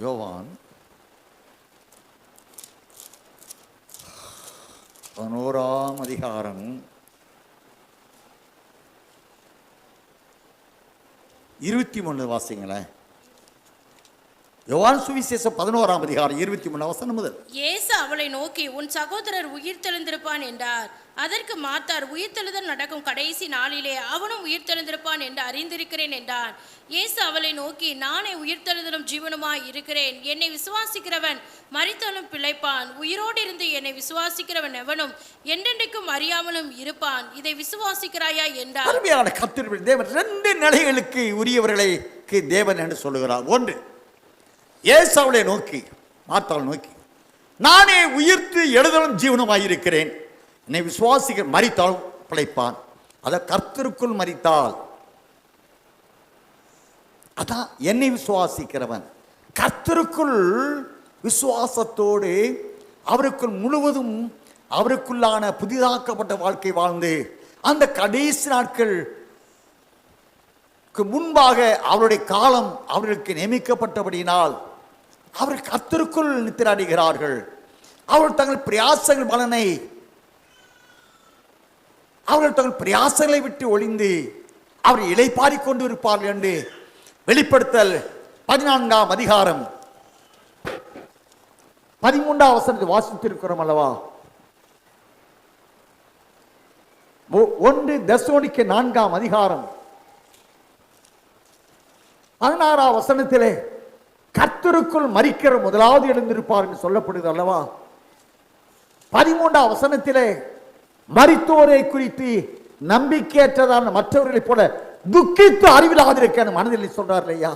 யோவான் 11 அதிகாரம் 23 வாசிங்களேன். யோவான் சுவிசேஷம் 11 அதிகாரம் 23 வசனம் முதல். இயேசு அவளை நோக்கி, உன் சகோதரர் உயிர் தெழுந்திருப்பான் என்றார். அதற்கு மார்த்தார், உயிர்த்தெழுதல் நடக்கும் கடைசி நாளிலே அவனும் உயிர்த்தெழுந்திருப்பான் என்று அறிந்திருக்கிறேன் என்றான். இயேசு அவளை நோக்கி, நானே உயிர்த்தெழுதலும் ஜீவனுமாய் இருக்கிறேன். என்னை விசுவாசிக்கிறவன் மரித்தாலும் பிழைப்பான், உயிரோடு இருந்து என்னை விசுவாசிக்கிறவன் எவனும் என்றென்றைக்கும் அறியாமலும் இருப்பான். இதை விசுவாசிக்கிறாயா என்றார். அருமையான கர்த்தருடைய தேவன் 2 நிலைகளுக்கு உரியவர்களுக்கு தேவன் என்று சொல்லுகிறார். ஒன்று, இயேசு அவளை நோக்கி, மார்த்தாள் நோக்கி, நானே உயிர்த்து எழுதலும் ஜீவனுமாயிருக்கிறேன், என்னை விசுவாசிக்க மரித்தால் பிழைப்பான். அத கர்த்தருக்குள் மரித்தால், அதான் என்னை விசுவாசிக்கிறவன் கர்த்தருக்குள் விசுவாசத்தோடு அவருக்குள் முழுவதும் அவருக்குள்ளான புதிதாக்கப்பட்ட வாழ்க்கை வாழ்ந்து அந்த கடைசி நாட்கள் முன்பாக அவருடைய காலம் அவர்களுக்கு நியமிக்கப்பட்டபடியினால் அவர்கள் கர்த்தருக்குள் நித்திராடுகிறார்கள். அவர்கள் தங்கள் பிரயாசங்கள் பலனை அவர்கள் தங்கள் பிரயாசங்களை விட்டு ஒளிந்து அவர் இளைப்பாறிக் கொண்டு இருப்பார்கள் என்று வெளிப்படுத்தல் 14ஆம் அதிகாரம் 13ஆம் வசனத்தை வாசித்திருக்கிறோம் அல்லவா? 1 தெசலோனிக்கேயர் 4ஆம் அதிகாரம் 16ஆம் வசனத்திலே கர்த்தருக்குள் மரிக்கிற முதலாவது எழுந்திருப்பார் என்று சொல்லப்படுது அல்லவா? 13ஆம் வசனத்திலே மரித்தோரை குறித்து நம்பிக்கையற்றதான மற்றவர்களைப் போல துக்கித்து அறிவில்லாதிருக்க மனதில் சொல்றார் இல்லையா?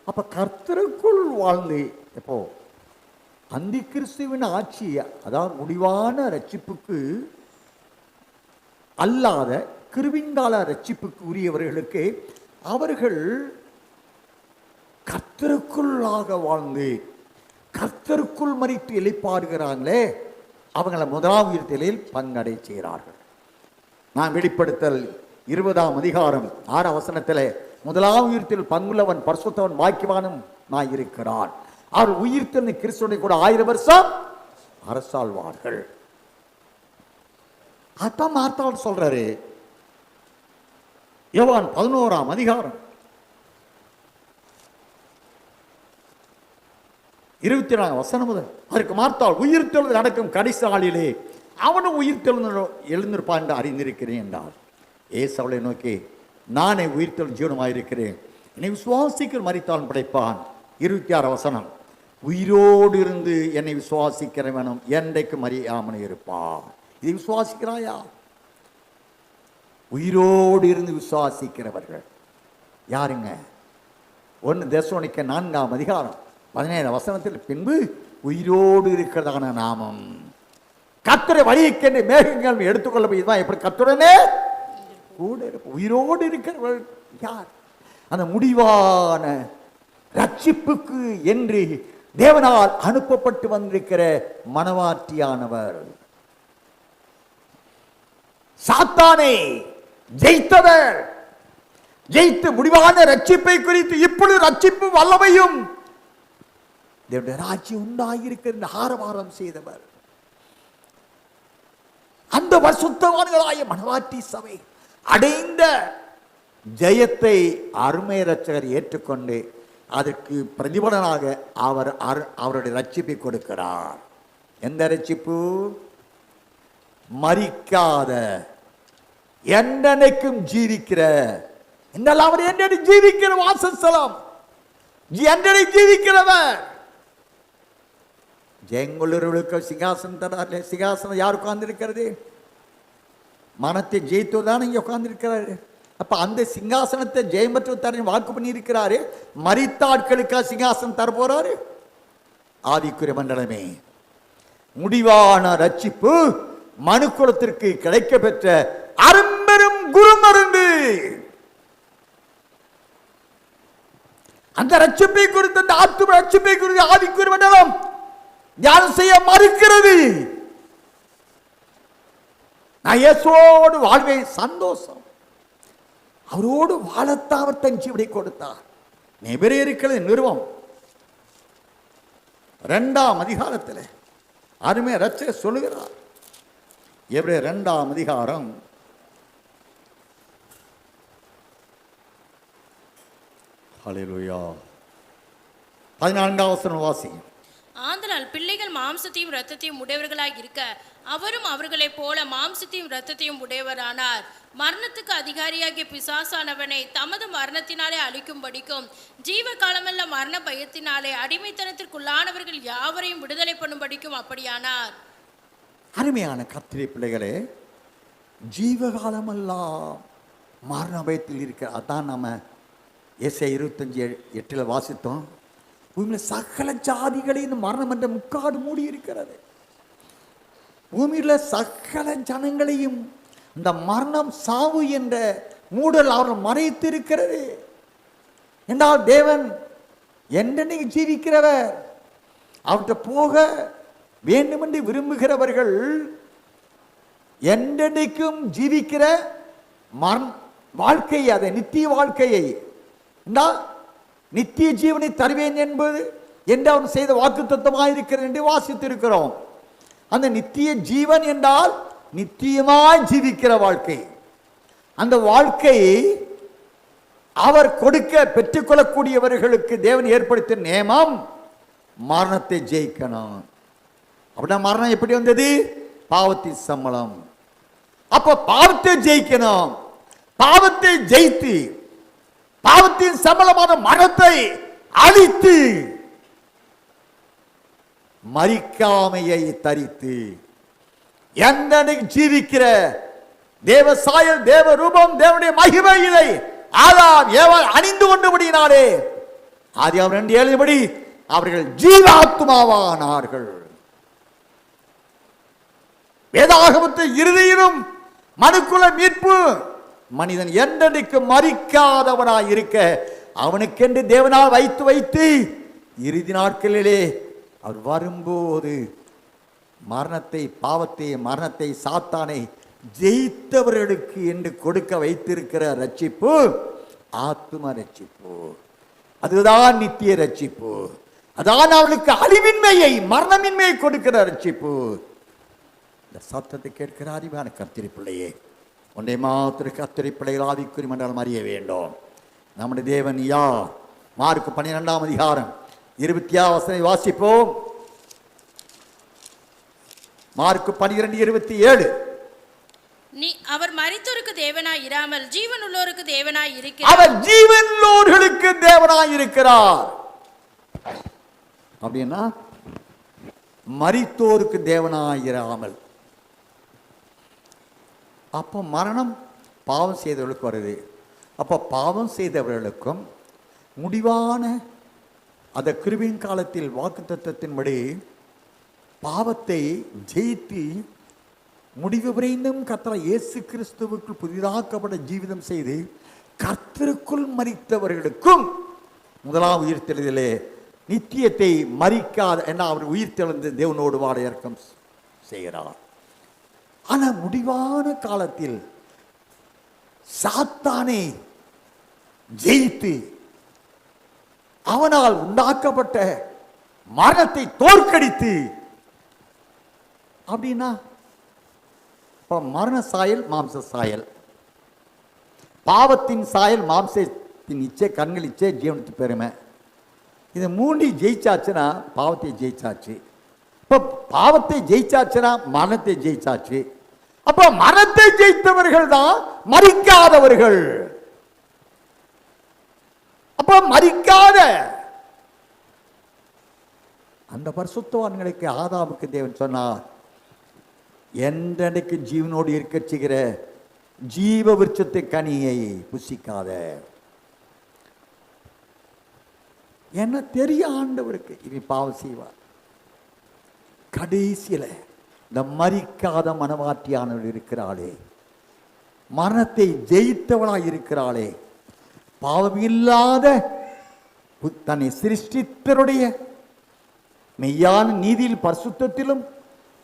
அப்ப கர்த்தருக்குள் வாழ்ந்து எப்போ அந்தி கிறிஸ்துவின் ஆட்சி, அதாவது முடிவான ரட்சிப்புக்கு அல்லாத கிருவிங்கால ரட்சிப்புக்கு உரியவர்களுக்கு அவர்கள் கர்த்தருக்குள்ளாக வாழ்ந்து கர்த்தருக்குள் மரித்து இளைப்பாறுகிறாங்களே, அவங்கள முதலாம் உயிர்த்தலில் பங்கடை செய்கிறார்கள். நான் வெளிப்படுத்தல் 20ஆம் அதிகாரம் 6ஆம் வசனத்தில் முதலாம் உயிர்த்தில் பங்குள்ளவன் பரிசுத்தவன் பாக்கியவானும் நான் இருக்கிறான், அவர் உயிர்த்தெழுந்த கிறிஸ்துவை கூட 1000 வருஷம் அரசாழ்வார்கள். அதான் மார்த்தாள் சொல்றாரு. யோவான் 11ஆம் அதிகாரம் 24 வசனம் முதல் அதற்கு மார்த்தாள் உயிர்த்தெழுந்து நடக்கும் கடைசி நாளிலே அவனும் உயிர்த்தெழுந்து எழுந்திருப்பான் என்று அறிந்திருக்கிறேன் என்றார். இயேசு அவளை நோக்கி, நானே உயிர்த்தெழுந்து ஜீவனமாயிருக்கிறேன், என்னை விசுவாசிக்க மரித்தால் படைப்பான். 26 வசனம், உயிரோடு இருந்து என்னை விசுவாசிக்கிறவனும் என்றைக்கு மறியாமல் இருப்பான். இதை விசுவாசிக்கிறாயா? உயிரோடு இருந்து விசுவாசிக்கிறவர்கள் யாருங்க? 1 தெசலோனிக்கேயர் 4ஆம் அதிகாரம் 17 வசனத்தில் பின்பு உயிரோடு இருக்கிறதான நாமம் கர்த்தரை வழியக்கென்று மேகங்கள் எடுத்துக்கொள்ள போய்தான் எப்படி கர்த்தருடனே கூட உயிரோடு இருக்கிறவர்கள் யார்? அந்த முடிவான ரட்சிப்புக்கு என்று தேவனால் அனுப்பப்பட்டு வந்திருக்கிற மனவாட்டியானவர், சாத்தானை ஜெயித்தவர், ஜெயித்து முடிவான ரட்சிப்பை குறித்து இப்பொழுது ரட்சிப்பு வல்லமையும் தேவனுடைய ராஜ்யம் உண்டாயிருக்கிற ஆரவாரம் செய்தவர், அந்த பரிசுத்தவான்களாகிய மனவாட்டி சபை அடைந்த ஜெயத்தை அருமை ரட்சகர் ஏற்றுக்கொண்டு அதற்கு பிரதிபலனாக அவர் அவருடைய ரட்சிப்பை கொடுக்கிறார். எந்த ரட்சிப்பு? மரிக்காத என்றைக்கும் ஜீவிக்கிற, என்றால் அவர் என்றை ஜீவிக்கிற வாசஸ்தலம், என்றை ஜீவிக்கிறவர். ஜெயங்கொள்ளர்களுக்கு சிங்காசனம் தராரு. சிங்காசனம் யார் உட்கார்ந்திருக்கிறது? மனத்தை ஜெயித்துதான் இங்கே உட்கார்ந்திருக்கிறாரு. அப்ப அந்த சிங்காசனத்தை ஜெயமற்ற தர வாக்கு பண்ணி இருக்கிறாரு. மரித்த ஆட்களுக்கா சிங்காசனம் தர போறாரு? ஆதிக்குரிய மண்டலமே, முடிவான ரட்சிப்பு மனுக்குலத்திற்கு கிடைக்க பெற்ற அரும்பெரும் குருமருந்து. அந்த ரட்சிப்பை குறித்து, அந்த ஆத்தும ரட்சிப்பை குறித்து ஆதிக்குரிய மண்டலம் தியானம் செய்ய மறுக்கிறது. நான் இயேசுவோடு வாழ்வே சந்தோஷம், அவரோடு வாழத்தான் அவர் தன் ஜீவனை கொடுத்தார். எபிரேயர்கள் நிறுவம் 2ஆம் அதிகாரத்தில் அருமை ரட்சகர் சொல்லுகிறார். எபிரேயர் 2ஆம் அதிகாரம் 14ஆம் வசனம் வாசிங்க. ஆதலால் பிள்ளைகள் மாம்சத்தையும் இரத்தத்தையும் உடையவர்களாய் இருக்க அவரும் அவர்களைப் போல மாம்சத்தையும் இரத்தத்தையும் உடையவரானார். மரணத்துக்கு அதிகாரியாகிய பிசாசானவனை தமது மரணத்தினாலே அழிக்கும்படிக்கும் ஜீவ காலமல்ல மரண பயத்தினாலே அடிமைத்தனத்திற்குள்ளானவர்கள் யாவரையும் விடுதலை பண்ணும்படிக்கும் அப்படியானார். அருமையான கர்த்தருடைய பிள்ளைகளே, ஜீவகாலமெல்லாம் மரண பயத்தில் இருக்கிற, அதான் நம்ம ஏசாயா 25:8 வாசித்தோம். பூமியில் சகல ஜாதிகளையும் இந்த மரணம் என்ற முக்காடு மூடி இருக்கிறது. பூமியில் சகல ஜனங்களையும் இந்த மரணம் சாவு என்ற மூடல் அவர்கள் மறைத்து இருக்கிறது. என்றால் தேவன் என்றென்னைக்கு ஜீவிக்கிறவர், அவர்கிட்ட போக வேண்டுமென்று விரும்புகிறவர்கள் என்றென்னைக்கும் ஜீவிக்கிற வாழ்க்கையை, அதை நித்திய வாழ்க்கையை, நித்திய ஜீவனை தருவேன் என்பது என்று அவன் செய்த வாக்குத்தத்தமாக இருக்கிறது என்று வாசித்திருக்கிறோம். அந்த நித்திய ஜீவன் என்றால் நித்தியமாய் ஜீவிக்கிற வாழ்க்கை. அந்த வாழ்க்கையை அவர் கொடுக்க பெற்றுக்கொள்ளக்கூடியவர்களுக்கு தேவன் ஏற்படுத்திய நியமம் மரணத்தை ஜெயிக்கணும். அப்படின்னா மரணம் எப்படி வந்தது? பாவத்தின் சம்பளம். அப்ப பாவத்தை ஜெயிக்கணும். பாவத்தை ஜெயித்து பாவத்தின் சம்பளமான மரணத்தை அழித்து மரிக்காமையை தரித்து எந்த ஜீவிக்கிற தேவ சாயல், தேவ ரூபம், தேவனுடைய மகிமையிலை ஆதாம் ஏவாள் அணிந்து கொண்டபடியினாலே ஆதியாகமம் 2:7 அவர்கள் ஜீவாத்மாவானார்கள். வேதாகமத்தின் இறுதியிலும் மனுக்குல மீட்பு மனிதன் என்றென்றைக்கு மரிக்காதவனாய் இருக்க அவனுக்கென்று தேவனால் வைத்து வைத்து இறுதி நாட்களிலே அவர் வரும்போது மரணத்தை, பாவத்தை, மரணத்தை, சாத்தானை ஜெயித்தவர்களுக்கு என்று கொடுக்க வைத்திருக்கிற ரட்சிப்பு ஆத்தும ரட்சிப்பு. அதுதான் நித்திய ரட்சிப்பு. அதான் அவர்களுக்கு அழிவின்மையை, மரணமின்மையை கொடுக்கிற ரட்சிப்பு. இந்த சத்தத்தை கேட்கிற அறிவான கர்த்தரி பிள்ளையே, ஒன்றை மாத்திர கர்த்தரி பிள்ளைகள் ஆவிக்குறி மண்டலம் அறிய வேண்டும். நம்முடைய தேவன் யார்? மார்க்கு 12ஆம் அதிகாரம் 20 வாசிப்போம். மார்க்கு 12:27. அவர் மரித்தோருக்கு தேவனாய் இராமல் ஜீவன் உள்ளோருக்கு தேவனாய் இருக்கிறார். அவர் ஜீவன் உள்ளோர்களுக்கு தேவனாய் இருக்கிறார். அப்படின்னா மரித்தோருக்கு தேவனாய் இராமல். அப்போ மரணம் பாவம் செய்தவர்களுக்கு வருது. அப்போ பாவம் செய்தவர்களுக்கும் முடிவான அந்த கிருபையின் காலத்தில் வாக்குத்தத்தத்தின்படி பாவத்தை ஜெயித்து முடிவு விரைந்தும் கர்த்தர் இயேசு கிறிஸ்துவுக்குள் புதிதாக்கப்பட்ட ஜீவிதம் செய்து கர்த்தருக்குள் மரித்தவர்களுக்கும் முதலாம் உயிர்த்தெழுதலே நித்தியத்தை மரிக்காத என்ன அவர் உயிர்த்தெழுந்து தேவனோடு வாட இறக்கம் செய்கிறார். ஆனால் முடிவான காலத்தில் சாத்தானை ஜெயித்து அவனால் உண்டாக்கப்பட்ட மரணத்தை தோற்கடித்து, அப்படின்னா இப்போ மரண சாயல், மாம்ச சாயல், பாவத்தின் சாயல், மாம்சத்தின் இச்சை, கண்கள் இச்சை, ஜீவனத்து பெருமை, இது மூண்டி ஜெயிச்சாச்சுன்னா பாவத்தை ஜெயிச்சாச்சு. இப்போ பாவத்தை ஜெயிச்சாச்சுன்னா மரணத்தை ஜெயிச்சாச்சு. அப்போ மரணத்தை ஜெயித்தவர்கள் தான் மரிக்காதவர்கள். அப்போ மரிக்காத அந்த பரிசுத்தவான்களுக்கு ஆதாமுக்கு தேவன் சொன்னார், என்றைக்கு ஜீவனோடு இருக்க செய்கிற ஜீவ விருட்சத்தை கனியை புசிக்காத. என்ன தெரிய ஆண்டவருக்கு இனி பாவம் செய்வார். கடைசியில் இந்த மரிக்காத மனவாட்டியானவள் இருக்கிறாளே, மரணத்தை ஜெயித்தவளாய் இருக்கிறாளே, பாவம் இல்லாத தன்னை சிருஷ்டித்தருடைய மெய்யான நீதியில் பரிசுத்தத்திலும்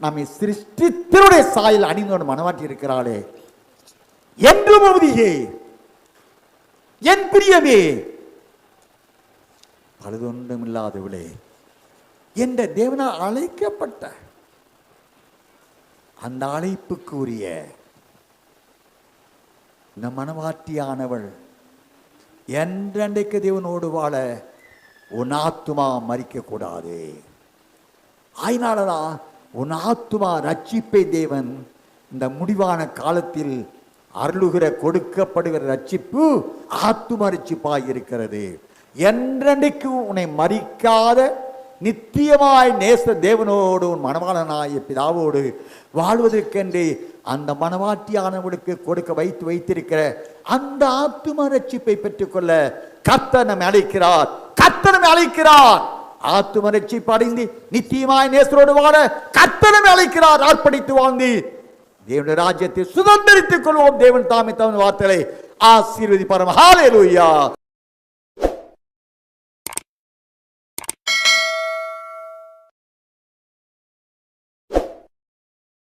நம்மை சிருஷ்டித்தருடைய சாயல் அணிந்தோடு மனவாட்டி இருக்கிறாளே, என்றும் அவதியே என் பிரியமே பழுதொன்றும் இல்லாதவளே என்ற தேவனால் அழைக்கப்பட்ட அந்த அழைப்புக்கு உரிய இந்த மனவாட்டியானவள் என்றென்றைக்கு தேவனோடு வாழ உன் ஆத்துமா மரிக்க கூடாது. அதனாலதான் உன் ஆத்துமா ரட்சிப்பை தேவன் இந்த முடிவான காலத்தில் அருளுகிற கொடுக்கப்படுகிற ரட்சிப்பு ஆத்தும ரட்சிப்பாய் இருக்கிறது. என்றென்றைக்கு உன்னை மரிக்காத நித்தியமாய் நேச தேவனோடு உன் மணவாளனாய பிதாவோடு வாழ்வதற்கென்று அந்த மனவாட்டியானவளுக்கு கொடுக்க வைத்திருக்கிற அந்த ஆத்தும ரட்சிப்பை பெற்றுக்கொள்ள கர்த்தர் நம்மை அழைக்கிறார். கர்த்தர் நம்மை அழைக்கிறார். ஆத்தும ரட்சிப்பு அடைந்து நித்தியமாய் நேசரோடு வாழ கர்த்தரை அழைக்கிறார். அர்ப்பணித்து வாழ்ந்து தேவனுடைய ராஜ்யத்தை சுதந்திரித்துக் கொள்வோம். தேவன் தாமே தமது வார்த்தைகளை ஆசீர்வதிப்பார். ஹல்லேலூயா.